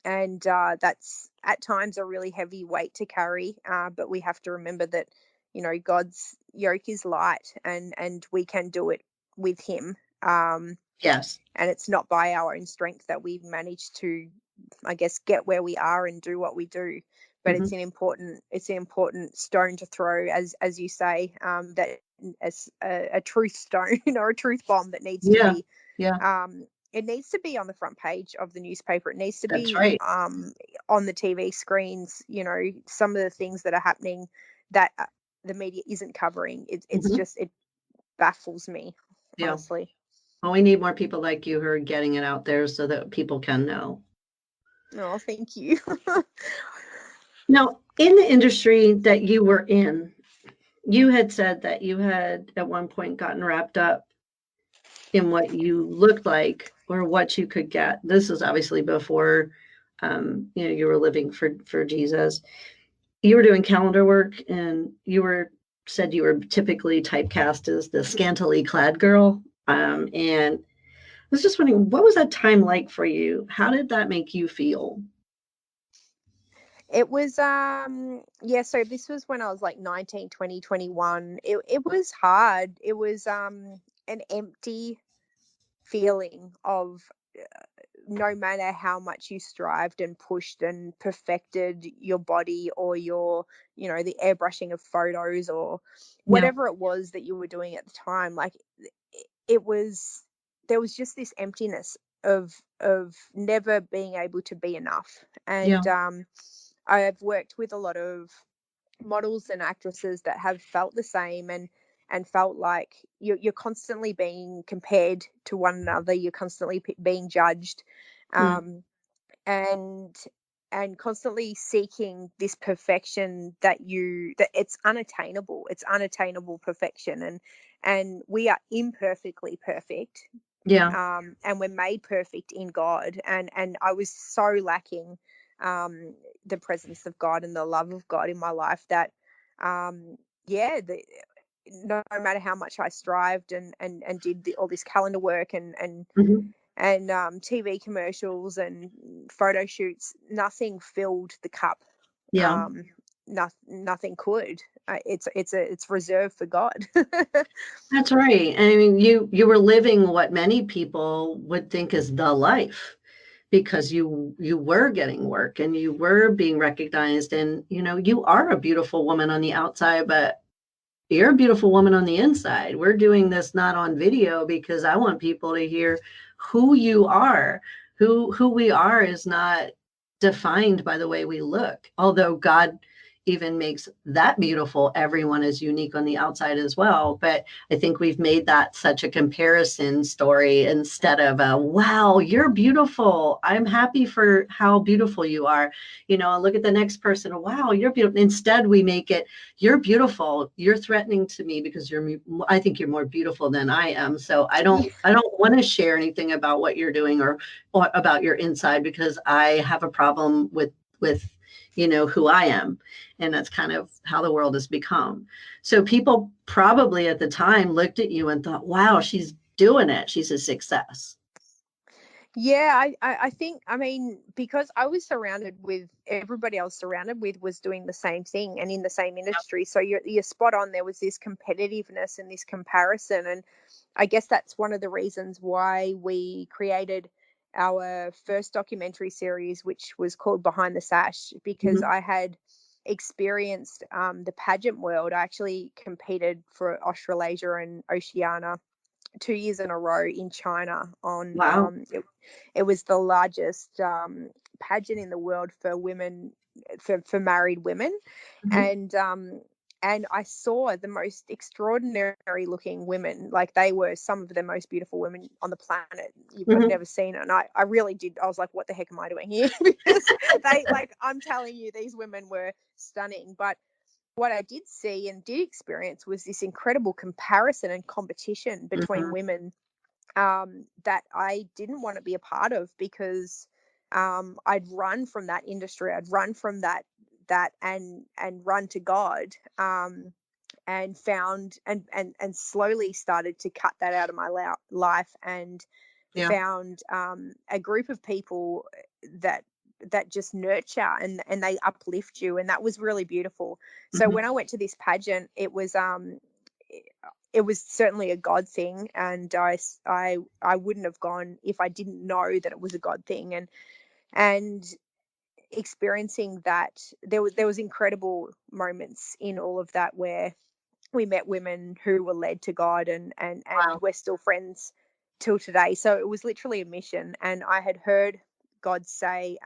And that's at times a really heavy weight to carry. But we have to remember that, God's yoke is light, and we can do it with Him. Yes. And it's not by our own strength that we've managed to, I guess, get where we are and do what we do. But Mm-hmm. it's an important stone to throw, as you say, that as a truth stone or a truth bomb that needs to Yeah. be. Yeah. It needs to be on the front page of the newspaper. It needs to That's be right. on the TV screens. Some of the things that are happening that the media isn't covering. It's Mm-hmm. just, it baffles me, Yeah. honestly. Well, we need more people like you who are getting it out there so that people can know. Oh, thank you. Now, in the industry that you were in, you had said that you had at one point gotten wrapped up in what you looked like or what you could get. This is obviously before you were living for Jesus. You were doing calendar work, and said you were typically typecast as the scantily clad girl. And I was just wondering, what was that time like for you? How did that make you feel? It was yeah, so this was when I was like 19, 20, 21. It was hard. It was an empty feeling of, no matter how much you strived and pushed and perfected your body, or the airbrushing of photos, or Yeah. whatever it was that you were doing at the time, like, it was there was just this emptiness of never being able to be enough. Yeah. And I've worked with a lot of models and actresses that have felt the same, and felt like you're constantly being compared to one another. You're constantly being judged, Mm. um, and constantly seeking this perfection that it's unattainable. It's unattainable perfection, and we are imperfectly perfect. Yeah. And we're made perfect in God. And I was so lacking the presence of God and the love of God in my life that, yeah, no matter how much I strived and did all this calendar work and Mhm. TV commercials and photo shoots, nothing filled the cup. Yeah. Nothing could. It's reserved for God. That's right. I mean, you were living what many people would think is the life, because you were getting work and you were being recognized, and you are a beautiful woman on the outside, but you're a beautiful woman on the inside. We're doing this not on video because I want people to hear who you are. Who we are is not defined by the way we look. Although God even makes that beautiful, everyone is unique on the outside as well. But I think we've made that such a comparison story instead of a, wow, you're beautiful, I'm happy for how beautiful you are. Look at the next person. Wow, you're beautiful. Instead, we make it, you're beautiful, you're threatening to me because I think you're more beautiful than I am. So I don't want to share anything about what you're doing or about your inside, because I have a problem with who I am. And that's kind of how the world has become. So people probably at the time looked at you and thought, wow, she's doing it, she's a success. Yeah, I think, I mean, because I was surrounded with, everybody I was surrounded with was doing the same thing and in the same industry. So you're spot on. There was this competitiveness and this comparison. And I guess that's one of the reasons why we created our first documentary series, which was called Behind the Sash, because I had experienced the pageant world. I actually competed for Australasia and Oceania 2 years in a row in China on Wow. It was the largest pageant in the world for women, for married women. And I saw the most extraordinary looking women. Like, they were some of the most beautiful women on the planet. I've never seen it. And I really did. I was like, what the heck am I doing here? Because I'm telling you, these women were stunning. But what I did see and did experience was this incredible comparison and competition between women that I didn't want to be a part of, because I'd run from that industry. I'd run from that and run to God, and found and slowly started to cut that out of my life, and found a group of people that just nurture and they uplift you, and that was really beautiful. So when I went to this pageant, it was certainly a God thing, and I wouldn't have gone if I didn't know that it was a God thing. And experiencing that, there was incredible moments in all of that where we met women who were led to God, and Wow. we're still friends till today. So it was literally a mission. And I had heard God say,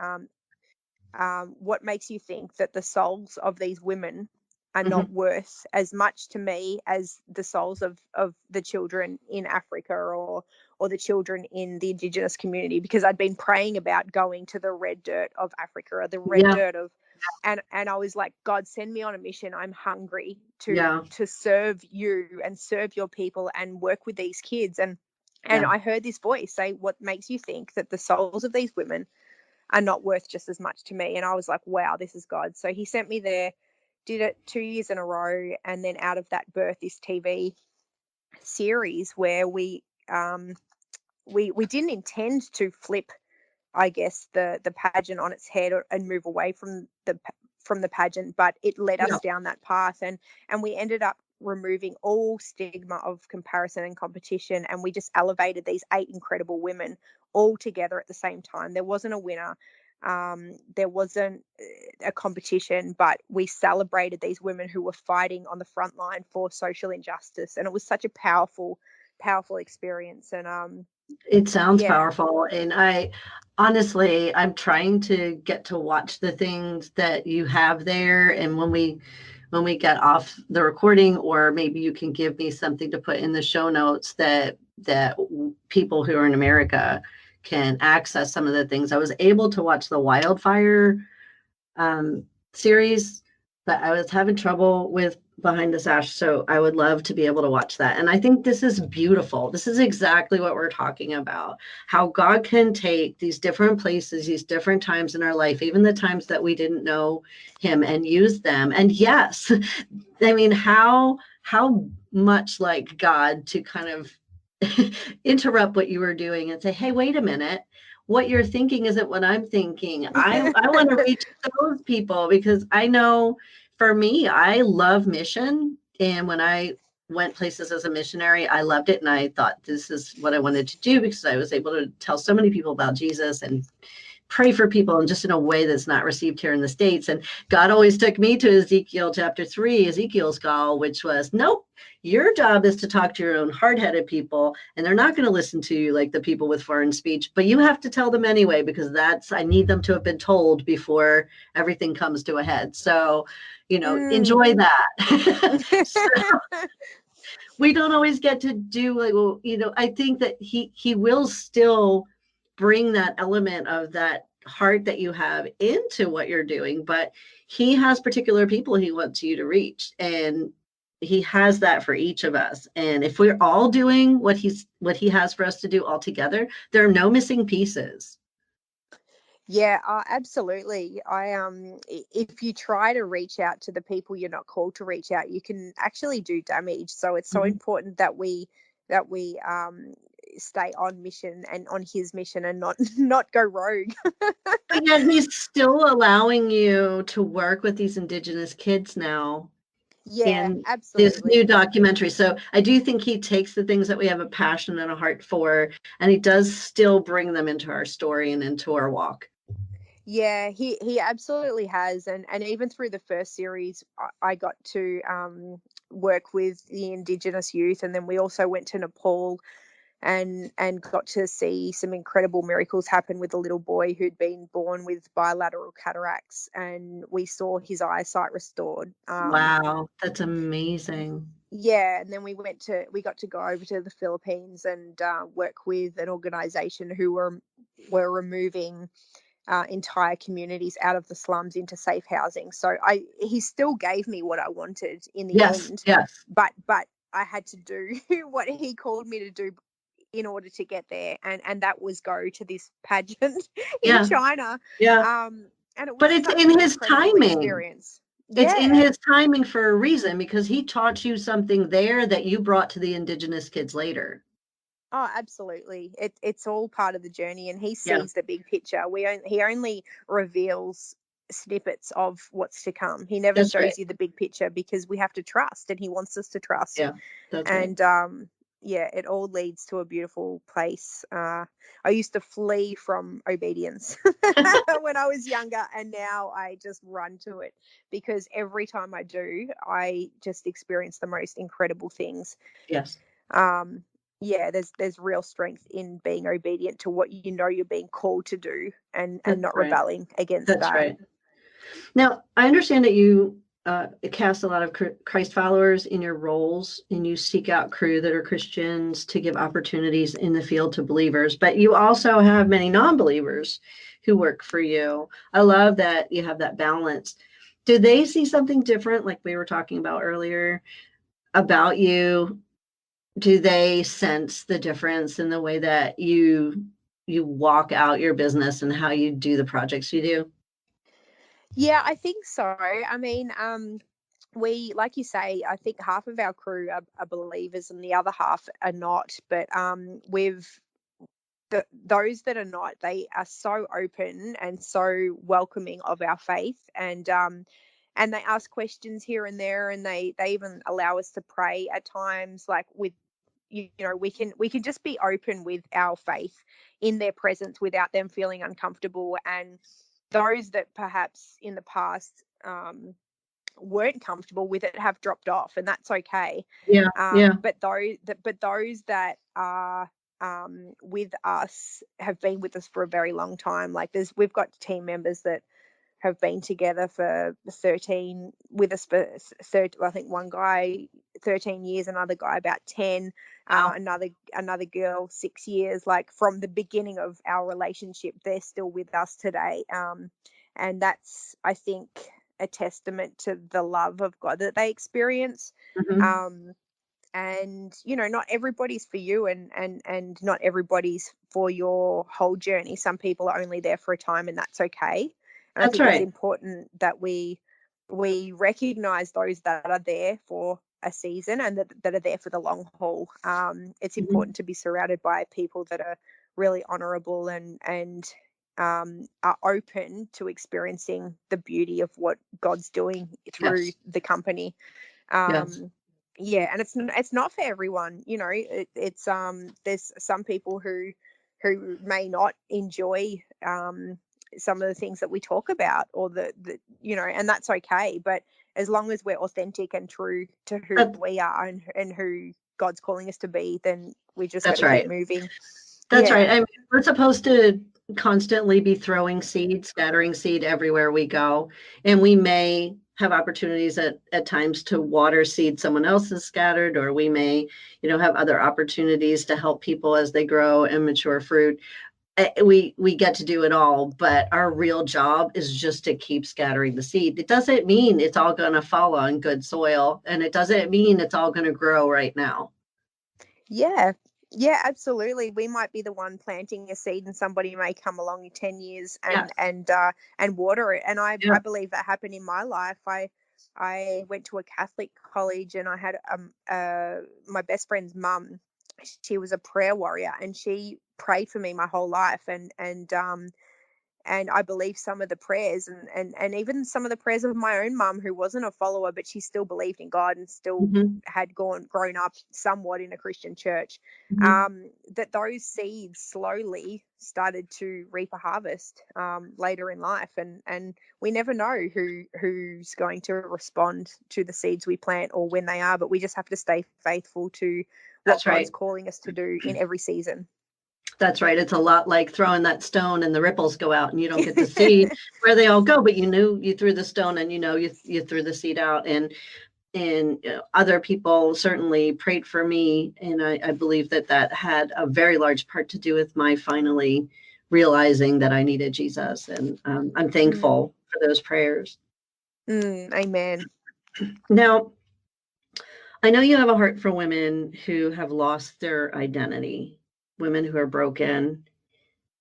what makes you think that the souls of these women are not worth as much to me as the souls of the children in Africa or the children in the Indigenous community? Because I'd been praying about going to the red dirt of Africa, or the red dirt of, and I was like, God, send me on a mission. I'm hungry to serve you and serve your people and work with these kids. And I heard this voice say, what makes you think that the souls of these women are not worth just as much to me? And I was like, wow, this is God. So he sent me there, did it 2 years in a row, and then out of that birth this TV series where we didn't intend to flip, I guess, the pageant on its head and move away from the pageant, but it led us down that path, and we ended up removing all stigma of comparison and competition, and we just elevated these 8 incredible women all together at the same time. There wasn't a winner, there wasn't a competition, but we celebrated these women who were fighting on the front line for social injustice, and it was such a powerful experience. And it sounds powerful. And I'm trying to get to watch the things that you have there, and when we get off the recording, or maybe you can give me something to put in the show notes that people who are in America can access some of the things. I was able to watch the wildfire series, but I was having trouble with Behind the Sash. So I would love to be able to watch that. And I think this is beautiful. This is exactly what we're talking about, how God can take these different places, these different times in our life, even the times that we didn't know him, and use them. And yes, I mean, how much like God to kind of interrupt what you were doing and say, hey, wait a minute. What you're thinking isn't what I'm thinking. I want to reach those people, because I know for me, I love mission. And when I went places as a missionary, I loved it. And I thought this is what I wanted to do, because I was able to tell so many people about Jesus and pray for people, and just in a way that's not received here in the States. And God always took me to Ezekiel chapter 3, Ezekiel's call, which was, nope, your job is to talk to your own hard-headed people, and they're not going to listen to you like the people with foreign speech, but you have to tell them anyway, because I need them to have been told before everything comes to a head. So, enjoy that. So, we don't always get to do, like, well, I think that he will still bring that element of that heart that you have into what you're doing, but he has particular people he wants you to reach, and he has that for each of us. And if we're all doing what he has for us to do all together, there are no missing pieces. Yeah, absolutely. If you try to reach out to the people you're not called to reach out, you can actually do damage. So it's so important that we stay on mission and on his mission, and not go rogue. But yet he's still allowing you to work with these Indigenous kids now. Yeah, in absolutely. This new documentary. So I do think he takes the things that we have a passion and a heart for, and he does still bring them into our story and into our walk. Yeah, he absolutely has. And even through the first series, I got to work with the Indigenous youth, and then we also went to Nepal and got to see some incredible miracles happen with a little boy who'd been born with bilateral cataracts, and we saw his eyesight restored. Wow, that's amazing. Yeah, and then we got to go over to the Philippines and work with an organization who were removing entire communities out of the slums into safe housing. So he still gave me what I wanted in the end. Yes. But I had to do what he called me to do in order to get there, and that was go to this pageant in China. Yeah. And it was, but it's in his timing. Experience. It's in his timing for a reason, because he taught you something there that you brought to the Indigenous kids later. Oh, absolutely. It's all part of the journey, and he sees the big picture. He only reveals snippets of what's to come. He never shows you the big picture, because we have to trust, and he wants us to trust. Yeah, that's and yeah, it all leads to a beautiful place. I used to flee from obedience when I was younger, and now I just run to it, because every time I do, I just experience the most incredible things. Yes. Yeah, there's real strength in being obedient to what you're being called to do, and not rebelling against that. That's right. Now, I understand that you cast a lot of Christ followers in your roles, and you seek out crew that are Christians to give opportunities in the field to believers, but you also have many non-believers who work for you. I love that you have that balance. Do they see something different, like we were talking about earlier, about you? Do they sense the difference in the way that you walk out your business and how you do the projects you do? Yeah, I think so. I mean, we, like you say, I think half of our crew are believers and the other half are not. But those that are not, they are so open and so welcoming of our faith, and they ask questions here and there, and they even allow us to pray at times, like with, we can just be open with our faith in their presence without them feeling uncomfortable. And those that perhaps in the past weren't comfortable with it have dropped off, and that's okay. But those that are with us have been with us for a very long time. Like we've got team members that have been together for 13 with us for I think one guy 13 years, another guy about 10, another girl 6 years. Like from the beginning of our relationship, they're still with us today, and that's, I think, a testament to the love of God that they experience. And not everybody's for you, and not everybody's for your whole journey. Some people are only there for a time, and that's okay. And I think it's important that we recognize those that are there for a season and that are there for the long haul. It's important to be surrounded by people that are really honorable and are open to experiencing the beauty of what God's doing through the company. Yeah, and it's not for everyone, you know. It's there's some people who may not enjoy some of the things that we talk about, or the you know, and that's okay. But as long as we're authentic and true to who we are and who God's calling us to be, then we just got to keep moving. That's right. I mean, we're supposed to constantly be throwing seed, scattering seed everywhere we go, and we may have opportunities at times to water seed someone else has scattered, or we may, you know, have other opportunities to help people as they grow and mature fruit. We get to do it all, but our real job is just to keep scattering the seed. It doesn't mean it's all going to fall on good soil, and it doesn't mean it's all going to grow right now. Yeah, absolutely. We might be the one planting a seed, and somebody may come along in 10 years and water it. And I believe that happened in my life. I went to a Catholic college, and I had my best friend's mum. She was a prayer warrior, and she prayed for me my whole life. And I believe some of the prayers and even some of the prayers of my own mum, who wasn't a follower, but she still believed in God and still had grown up somewhat in a Christian church, that those seeds slowly started to reap a harvest later in life. And we never know who's going to respond to the seeds we plant or when they are, but we just have to stay faithful to what God's calling us to do in every season. That's right. It's a lot like throwing that stone and the ripples go out and you don't get to see where they all go, but you knew you threw the stone and you threw the seed out. And other people certainly prayed for me. And I believe that had a very large part to do with my finally realizing that I needed Jesus. And I'm thankful for those prayers. Amen. Now, I know you have a heart for women who have lost their identity, women who are broken,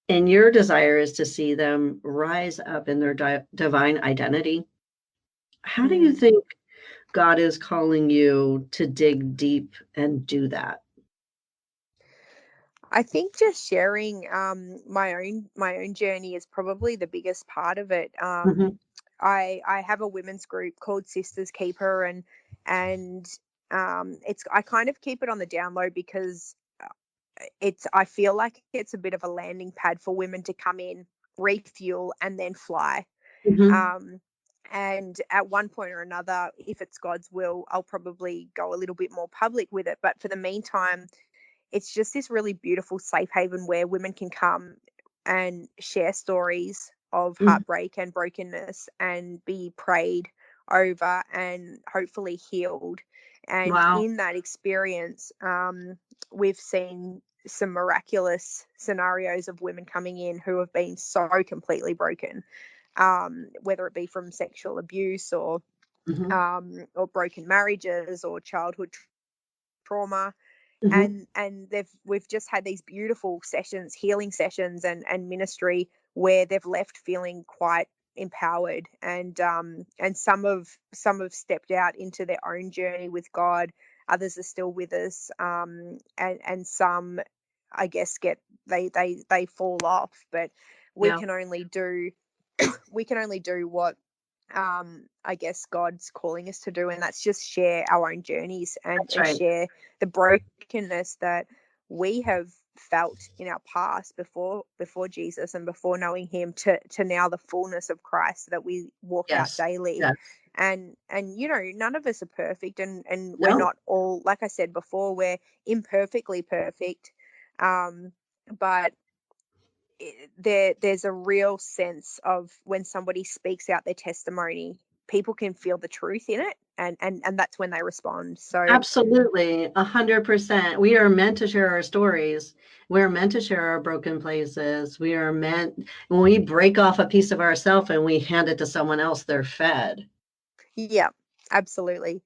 and your desire is to see them rise up in their divine identity. How do you think God is calling you to dig deep and do that? I think just sharing my own journey is probably the biggest part of it. I have a women's group called Sisters Keeper, and I kind of keep it on the down low because I feel like it's a bit of a landing pad for women to come in, refuel, and then fly. And at one point or another, if it's God's will, I'll probably go a little bit more public with it. But for the meantime, it's just this really beautiful safe haven where women can come and share stories of heartbreak and brokenness and be prayed over and hopefully healed. And in that experience, we've seen some miraculous scenarios of women coming in who have been so completely broken, whether it be from sexual abuse or broken marriages or childhood trauma. And we've just had these beautiful sessions, healing sessions and ministry where they've left feeling quite empowered, and some have stepped out into their own journey with God. Others are still with us, and some, I guess, they fall off. But we can only do what I guess God's calling us to do, and that's just share our own journeys and share the brokenness that we have felt in our past before Jesus and before knowing him to now the fullness of Christ that we walk out daily. And you know, none of us are perfect, and we're not all, like I said before, we're imperfectly perfect, but there's a real sense of when somebody speaks out their testimony, people can feel the truth in it, and that's when they respond. So absolutely, 100%. We are meant to share our stories. We're meant to share our broken places. We are meant, when we break off a piece of ourselves and we hand it to someone else, they're fed. Yeah, absolutely.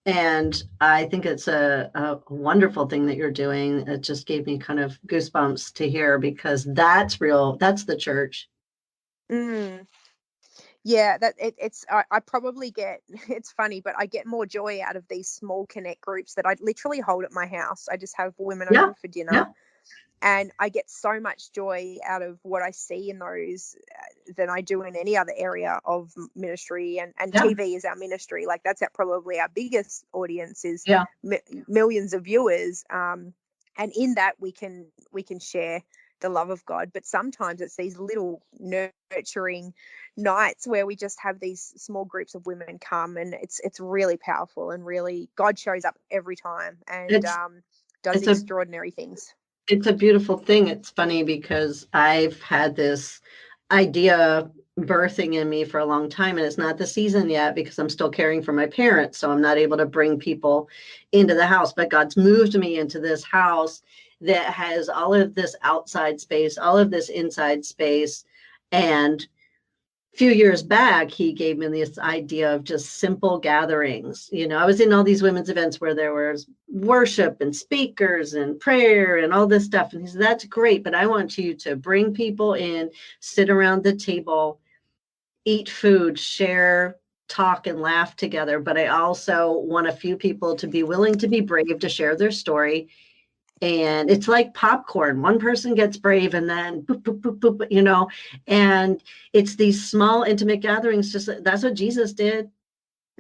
And I think it's a wonderful thing that you're doing. It just gave me kind of goosebumps to hear, because that's real. That's the church. Yeah, that I probably get, it's funny, but I get more joy out of these small connect groups that I literally hold at my house. I just have women Yeah. over for dinner. Yeah. And I get so much joy out of what I see in those than I do in any other area of ministry. And Yeah. TV is our ministry. Like, that's probably our biggest audience, is Yeah. millions of viewers. And in that we can share the love of God. But sometimes it's these little nurturing nights where we just have these small groups of women come, and it's really powerful, and really God shows up every time and does it's extraordinary things. It's a beautiful thing. It's funny because I've had this idea birthing in me for a long time, and it's not the season yet because I'm still caring for my parents. So I'm not able to bring people into the house, but God's moved me into this house that has all of this outside space, all of this inside space. And few years back, he gave me this idea of just simple gatherings. You know, I was in all these women's events where there was worship and speakers and prayer and all this stuff. And he said, that's great, but I want you to bring people in, sit around the table, eat food, share, talk, and laugh together. But I also want a few people to be willing to be brave to share their story. And it's like popcorn. One person gets brave and then boop, boop, boop, boop, you know, and it's these small intimate gatherings. Just that's what Jesus did.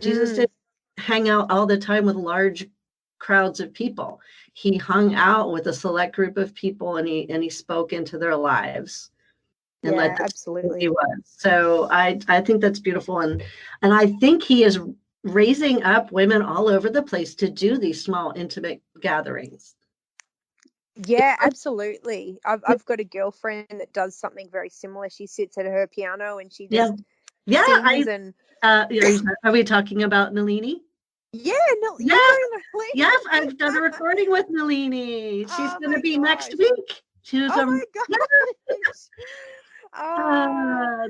Jesus did hang out all the time with large crowds of people. He hung out with a select group of people, and he spoke into their lives and let them absolutely know who he was. So I think that's beautiful. And I think he is raising up women all over the place to do these small intimate gatherings. Yeah, absolutely. I've got a girlfriend that does something very similar. She sits at her piano and she just sings. And are we talking about Nalini? Yeah, no, Yeah. you know Nalini. Yes, I've done a recording with Nalini. She's going to be next week. Oh my gosh.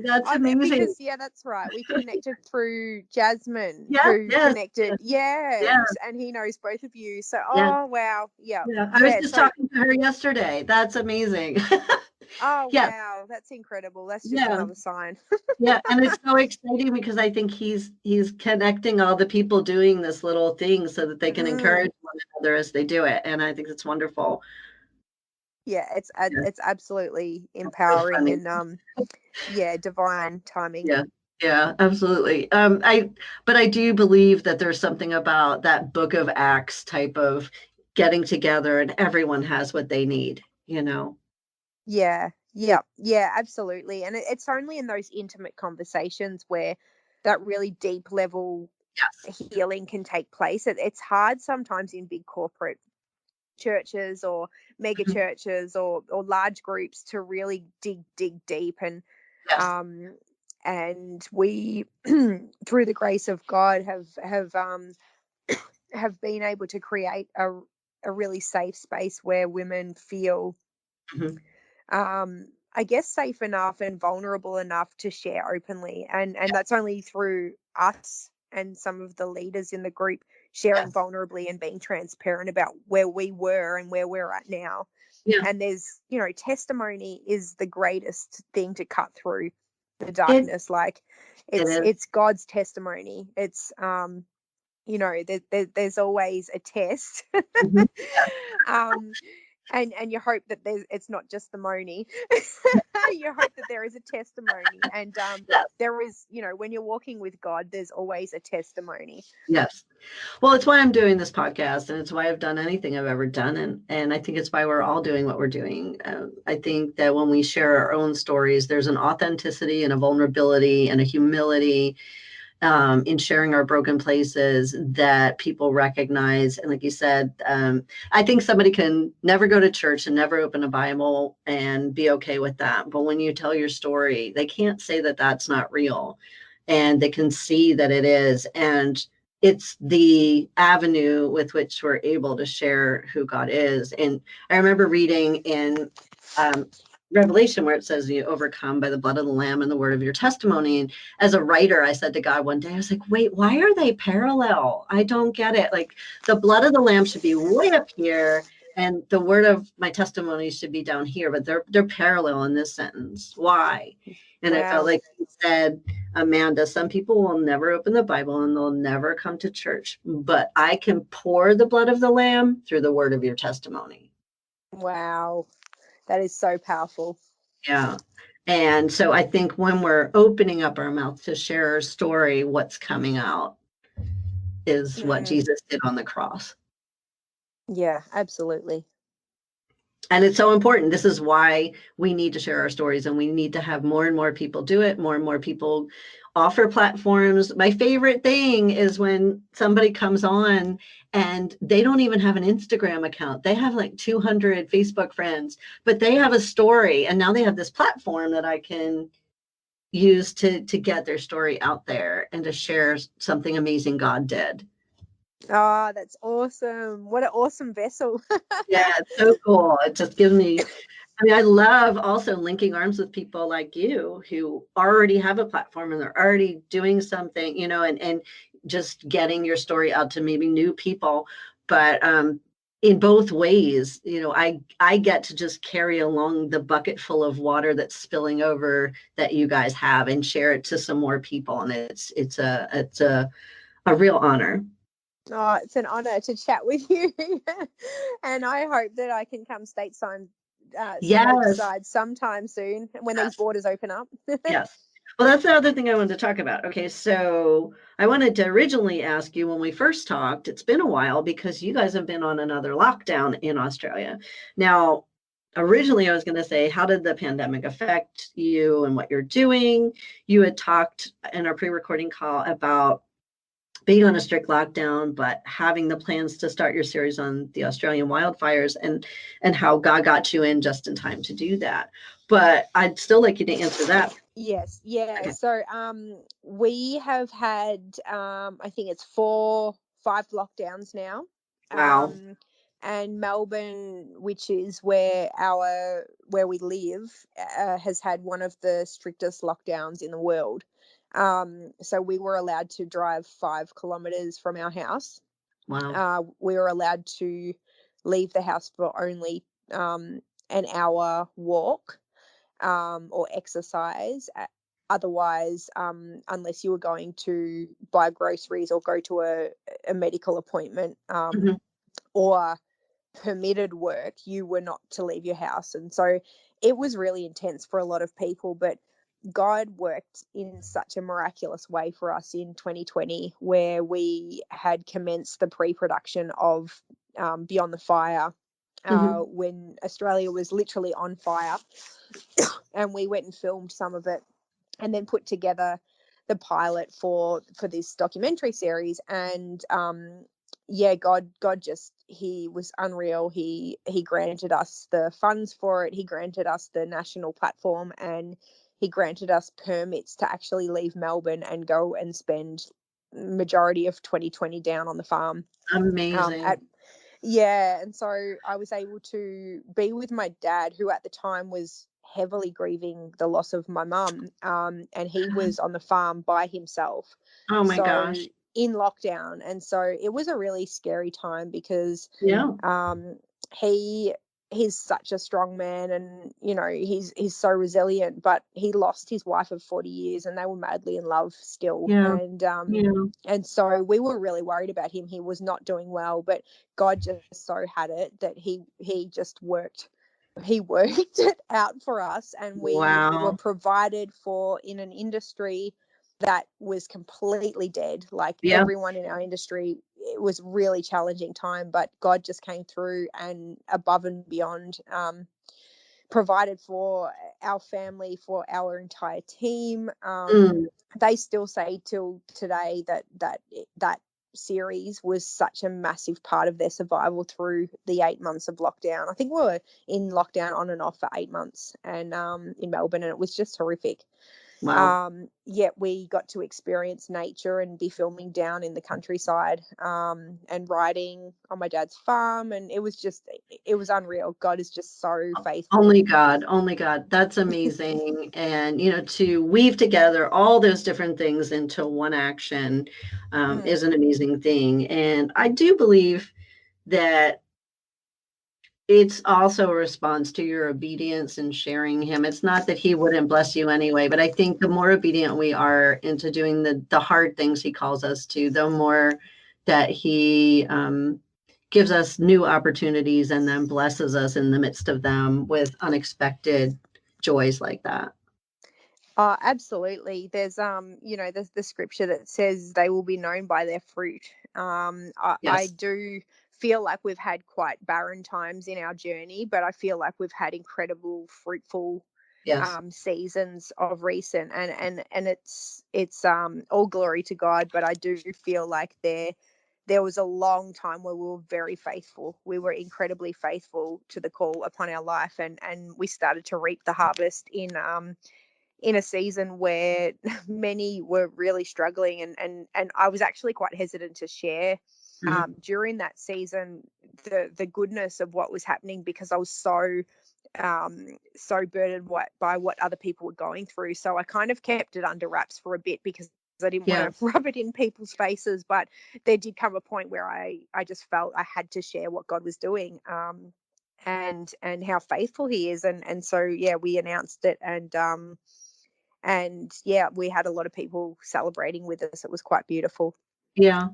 That's amazing. Because, that's right. We connected through Jasmine, who connected. And he knows both of you. So, wow. Yeah. I was just talking to her yesterday. That's amazing. Wow. That's incredible. That's just another sign. And it's so exciting because I think he's connecting all the people doing this little thing so that they can encourage one another as they do it. And I think it's wonderful. Yeah, it's absolutely empowering and divine timing. Yeah, absolutely. But I do believe that there's something about that Book of Acts type of getting together and everyone has what they need, you know. Yeah, absolutely. And it's only in those intimate conversations where that really deep level healing can take place. It's hard sometimes in big corporate churches or mega churches or large groups to really dig deep. And and we through the grace of God have been able to create a really safe space where women feel I guess safe enough and vulnerable enough to share openly, and that's only through us and some of the leaders in the group sharing vulnerably and being transparent about where we were and where we're at now. And there's, testimony is the greatest thing to cut through the darkness. It's God's testimony. It's there's always a test. And you hope that it's not just the money. You hope that there is a testimony. And there is, when you're walking with God, there's always a testimony. Yes. Well, it's why I'm doing this podcast, and it's why I've done anything I've ever done. And I think it's why we're all doing what we're doing. I think that when we share our own stories, there's an authenticity and a vulnerability and a humility in sharing our broken places that people recognize. And like you said, I think somebody can never go to church and never open a Bible and be okay with that. But when you tell your story, they can't say that that's not real, and they can see that it is. And it's the avenue with which we're able to share who God is. And I remember reading in Revelation where it says you overcome by the blood of the Lamb and the word of your testimony. And as a writer, I said to God one day, I was like, wait, why are they parallel? I don't get it. Like, the blood of the Lamb should be way up here and the word of my testimony should be down here, but they're parallel in this sentence. Why? And I felt like he said, Amanda, some people will never open the Bible and they'll never come to church, but I can pour the blood of the Lamb through the word of your testimony. Wow. That is so powerful. Yeah. And so I think when we're opening up our mouth to share our story, what's coming out is what Jesus did on the cross. Yeah, absolutely. And it's so important. This is why we need to share our stories, and we need to have more and more people do it. More and more people offer platforms. My favorite thing is when somebody comes on and they don't even have an Instagram account. They have like 200 Facebook friends, but they have a story, and now they have this platform that I can use to get their story out there and to share something amazing God did. Oh, that's awesome. What an awesome vessel. Yeah, it's so cool. It just gives me, I mean, I love also linking arms with people like you who already have a platform and they're already doing something, you know, and just getting your story out to maybe new people. But in both ways, you know, I get to just carry along the bucket full of water that's spilling over that you guys have and share it to some more people. And it's a real honor. Oh, it's an honor to chat with you. And I hope that I can come stateside, Yes. sometime soon when these borders open up. Yes. Well, that's the other thing I wanted to talk about. Okay, so I wanted to originally ask you when we first talked, it's been a while because you guys have been on another lockdown in Australia. Now, originally I was going to say, how did the pandemic affect you and what you're doing? You had talked in our pre-recording call about being on a strict lockdown, but having the plans to start your series on the Australian wildfires and how God got you in just in time to do that. But I'd still like you to answer that. Yes, yeah. Okay. So we have had I think it's 5 lockdowns now. Wow. And Melbourne, which is where we live, has had one of the strictest lockdowns in the world. So we were allowed to drive 5 kilometers from our house. Wow. We were allowed to leave the house for only an hour walk or exercise. Otherwise, unless you were going to buy groceries or go to a medical appointment or permitted work, you were not to leave your house. And so it was really intense for a lot of people, but God worked in such a miraculous way for us in 2020, where we had commenced the pre-production of Beyond the Fire when Australia was literally on fire. And we went and filmed some of it and then put together the pilot for this documentary series. And God just, he was unreal. He granted us the funds for it. He granted us the national platform, and he granted us permits to actually leave Melbourne and go and spend majority of 2020 down on the farm. Amazing. And so I was able to be with my dad, who at the time was heavily grieving the loss of my mum, and he was on the farm by himself. Oh my gosh. In lockdown. And so it was a really scary time because he's such a strong man, and you know, he's so resilient, but he lost his wife of 40 years and they were madly in love still. And so we were really worried about him. He was not doing well, but God just so had it that he just worked it out for us, and we were provided for in an industry that was completely dead. Like everyone in our industry, it was really challenging time, but God just came through and above and beyond provided for our family, for our entire team. They still say till today that series was such a massive part of their survival through the 8 months of lockdown. I think we were in lockdown on and off for 8 months, and in Melbourne, and it was just horrific. Yet we got to experience nature and be filming down in the countryside, and riding on my dad's farm, and it was unreal. God is just so faithful. Only God. That's amazing. And you know, to weave together all those different things into one action is an amazing thing. And I do believe that it's also a response to your obedience and sharing him. It's not that he wouldn't bless you anyway, but I think the more obedient we are into doing the hard things he calls us to, the more that he gives us new opportunities and then blesses us in the midst of them with unexpected joys like that. Absolutely. There's there's the scripture that says they will be known by their fruit. I Yes. do feel like we've had quite barren times in our journey, but I feel like we've had incredible, fruitful Yes. seasons of recent, and it's all glory to God. But I do feel like there was a long time where we were very faithful. We were incredibly faithful to the call upon our life, and we started to reap the harvest in a season where many were really struggling, and I was actually quite hesitant to share during that season the goodness of what was happening, because I was so burdened by what other people were going through. So I kind of kept it under wraps for a bit, because I didn't want Yes. to rub it in people's faces. But there did come a point where I just felt I had to share what God was doing, and how faithful he is. And so, yeah, we announced it, and yeah, we had a lot of people celebrating with us. It was quite beautiful. Yeah.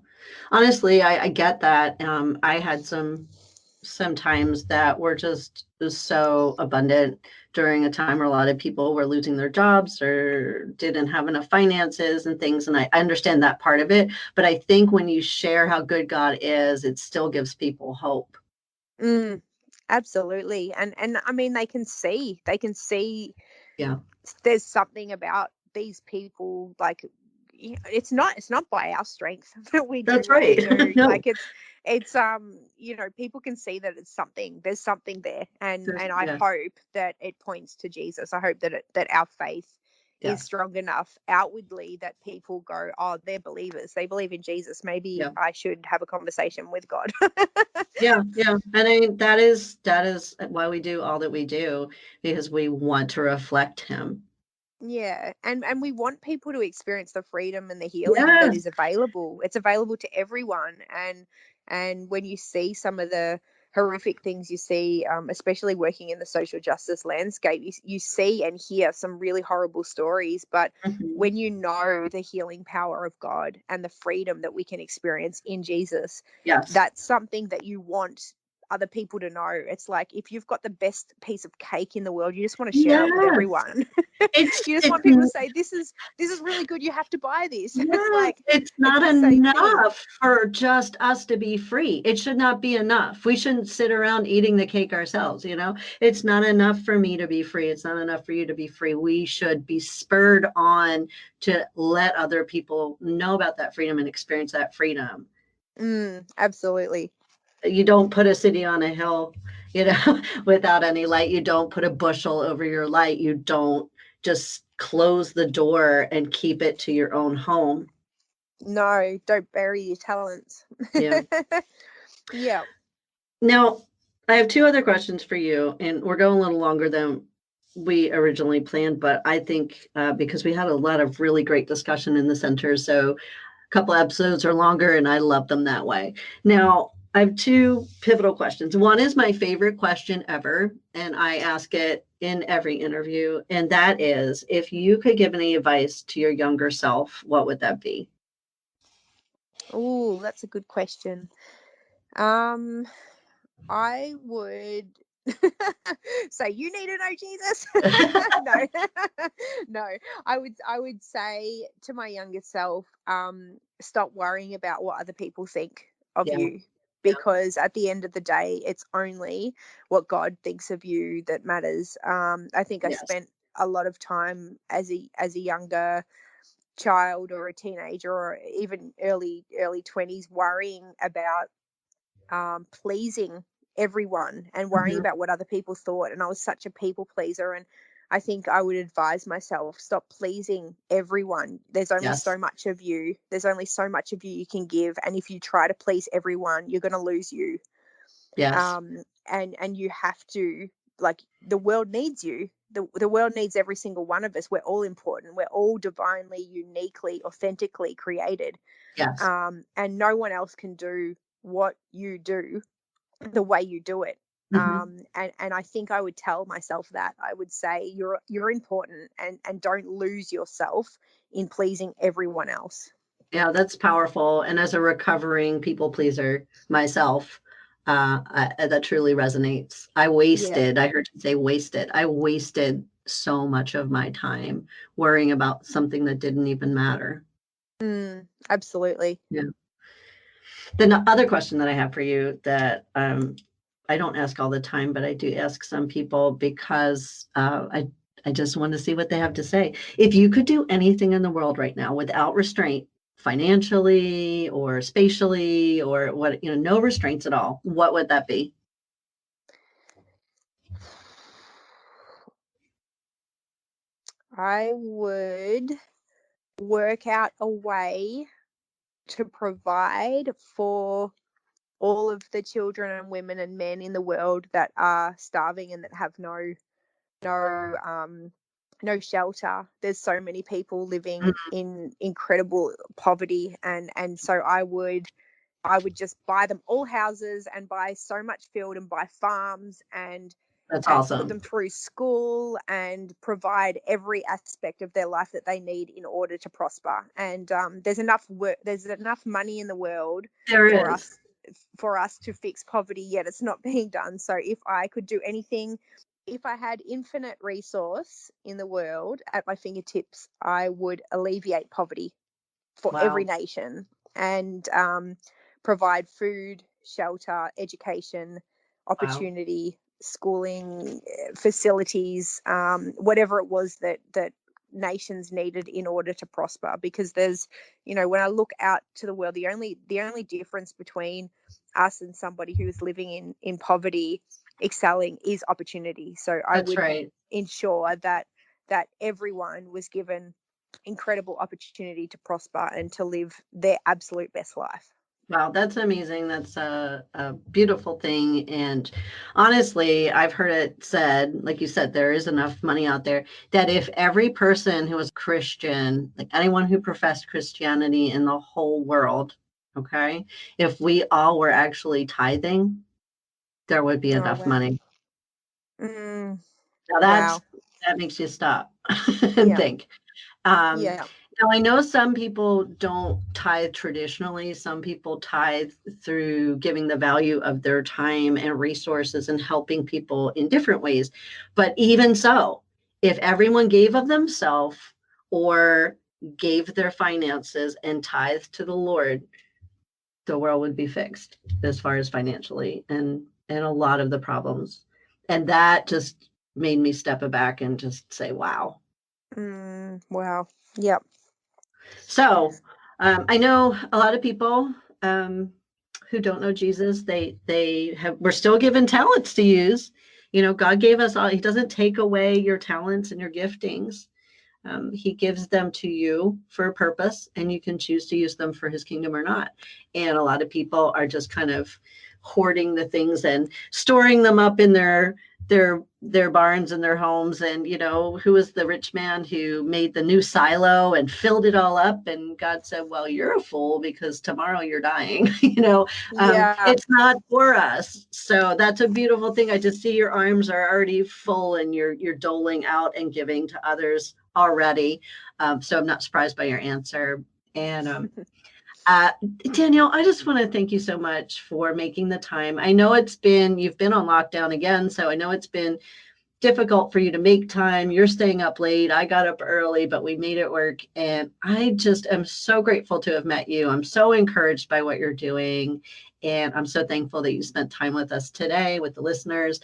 Honestly, I get that. I had some times that were just so abundant during a time where a lot of people were losing their jobs or didn't have enough finances and things. And I understand that part of it. But I think when you share how good God is, it still gives people hope. Mm, absolutely. And I mean, they can see Yeah, there's something about these people, like, it's not by our strength that we do that's what we right. do. No, Like, it's people can see that there's something there, and I yes, hope that it points to Jesus. I hope that our faith is yes, strong enough outwardly that people go, oh, they're believers, they believe in Jesus, maybe yeah. I should have a conversation with God. Yeah, yeah. And I mean that is why we do all that we do, because we want to reflect him. Yeah, and we want people to experience the freedom and the healing that Yes. is available. It's available to everyone, and when you see some of the horrific things you see, especially working in the social justice landscape, you see and hear some really horrible stories. But Mhm. when you know the healing power of God and the freedom that we can experience in Jesus, Yes. that's something that you want other people to know. It's like, if you've got the best piece of cake in the world, you just want to share it with Yes. everyone. It's You just it's want people to say, this is really good, you have to buy this. It's yes, like, it's it's not the same thing. enough for just us to be free. It should not be enough. We shouldn't sit around eating the cake ourselves, you know? It's not enough for me to be free. It's not enough for you to be free. We should be spurred on to let other people know about that freedom and experience that freedom. Absolutely. You don't put a city on a hill, you know, without any light. You don't put a bushel over your light. You don't just close the door and keep it to your own home. No, don't bury your talents. Yeah. Yeah. Now, I have two other questions for you, and we're going a little longer than we originally planned, but I think because we had a lot of really great discussion in the center, so a couple episodes are longer, and I love them that way. Now, I have two pivotal questions. One is my favorite question ever, and I ask it in every interview, and that is, if you could give any advice to your younger self, what would that be? Oh, that's a good question. Um, I would say, you need to know Jesus. No, no. I would say to my younger self, stop worrying about what other people think of Yeah, you, yeah, because at the end of the day, it's only what God thinks of you that matters. I think I yes, spent a lot of time as a younger child or a teenager, or even early 20s, worrying about pleasing everyone and worrying mhm, about what other people thought. And I was such a people pleaser. And I think I would advise myself, stop pleasing everyone. There's only yes, so much of you. There's only so much of you you can give. And if you try to please everyone, you're going to lose you. yes, And you have to, like, the world needs you. The world needs every single one of us. We're all important. We're all divinely, uniquely, authentically created. yes, And no one else can do what you do the way you do it. And I think I would tell myself that. I would say you're important, and don't lose yourself in pleasing everyone else. Yeah, that's powerful. And as a recovering people pleaser myself, that truly resonates. I heard you say wasted. I wasted so much of my time worrying about something that didn't even matter. Absolutely. Yeah. The other question that I have for you that I don't ask all the time, but I do ask some people because I just want to see what they have to say. If you could do anything in the world right now without restraint, financially or spatially or what, no restraints at all, what would that be? I would work out a way to provide for all of the children and women and men in the world that are starving and that have no shelter. There's so many people living in incredible poverty, and so I would just buy them all houses and buy so much field and buy farms and That's put awesome. them through school and provide every aspect of their life that they need in order to prosper. And there's enough money in the world There for is. us to fix poverty, yet it's not being done. So if I could do anything, if I had infinite resource in the world at my fingertips, I would alleviate poverty for every Wow. nation and provide food, shelter, education, Wow. opportunity, schooling, facilities, whatever it was that nations needed in order to prosper. Because there's, when I look out to the world, the only difference between us and somebody who is living in poverty excelling is opportunity. So I That's would right. ensure that everyone was given incredible opportunity to prosper and to live their absolute best life. Wow, that's amazing. That's a beautiful thing. And honestly, I've heard it said, like you said, there is enough money out there that if every person who was Christian, like anyone who professed Christianity in the whole world, okay, if we all were actually tithing, there would be Oh, enough wow. money. Now Wow. that makes you stop and Yeah. think. Um, Yeah. Now, I know some people don't tithe traditionally. Some people tithe through giving the value of their time and resources and helping people in different ways. But even so, if everyone gave of themselves or gave their finances and tithe to the Lord, the world would be fixed as far as financially and a lot of the problems. And that just made me step back and just say, wow. Wow. Yep. So I know a lot of people who don't know Jesus. We're still given talents to use. God gave us all. He doesn't take away your talents and your giftings. He gives them to you for a purpose, and you can choose to use them for His kingdom or not. And a lot of people are just kind of hoarding the things and storing them up in their barns and their homes. And who was the rich man who made the new silo and filled it all up? And God said, well, you're a fool, because tomorrow you're dying. Yeah. It's not for us. So that's a beautiful thing. I just see your arms are already full and you're doling out and giving to others already. So I'm not surprised by your answer. And Danielle, I just want to thank you so much for making the time. I know you've been on lockdown again, so I know it's been difficult for you to make time. You're staying up late. I got up early, but we made it work. And I just am so grateful to have met you. I'm so encouraged by what you're doing. And I'm so thankful that you spent time with us today, with the listeners.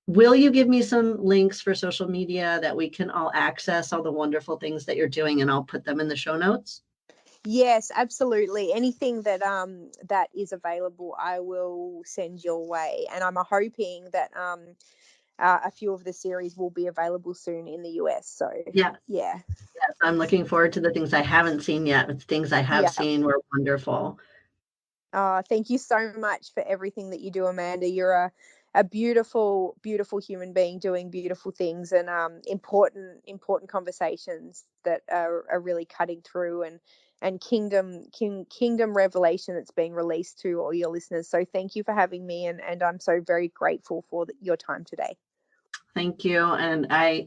Will you give me some links for social media that we can all access all the wonderful things that you're doing? And I'll put them in the show notes. Yes, absolutely. Anything that is available, I will send your way. And I'm hoping that a few of the series will be available soon in the US. So Yes, yeah. yes. I'm looking forward to the things I haven't seen yet, but the things I have Yeah. seen were wonderful. Thank you so much for everything that you do, Amanda. You're a beautiful, beautiful human being doing beautiful things and important conversations that are really cutting through kingdom revelation that's being released to all your listeners. So thank you for having me, and I'm so very grateful for your time today. Thank you. And I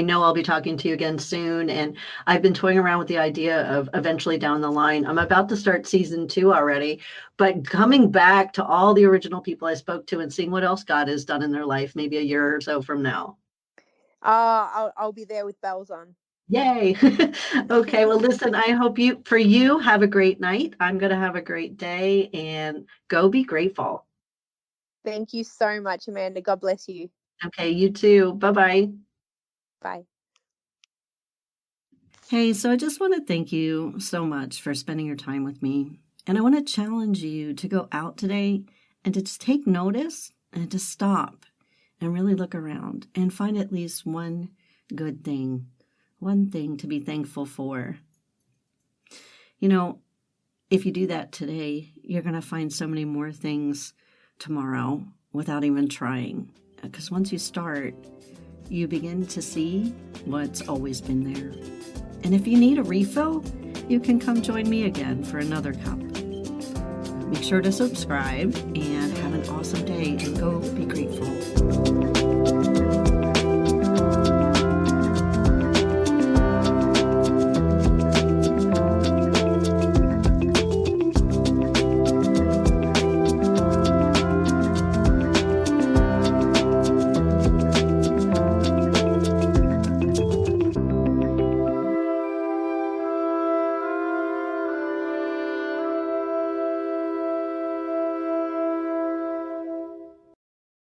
know I'll be talking to you again soon. And I've been toying around with the idea of eventually down the line. I'm about to start season 2 already, but coming back to all the original people I spoke to and seeing what else God has done in their life, maybe a year or so from now. I'll be there with bells on. Yay. Okay. Well, listen, I hope you have a great night. I'm going to have a great day, and go be grateful. Thank you so much, Amanda. God bless you. Okay. You too. Bye-bye. Bye. Hey, so I just want to thank you so much for spending your time with me. And I want to challenge you to go out today and to just take notice and to stop and really look around and find at least one good thing, one thing to be thankful for. You know, if you do that today, you're going to find so many more things tomorrow without even trying. Because once you start, you begin to see what's always been there. And if you need a refill, you can come join me again for another cup. Make sure to subscribe and have an awesome day, and go be grateful.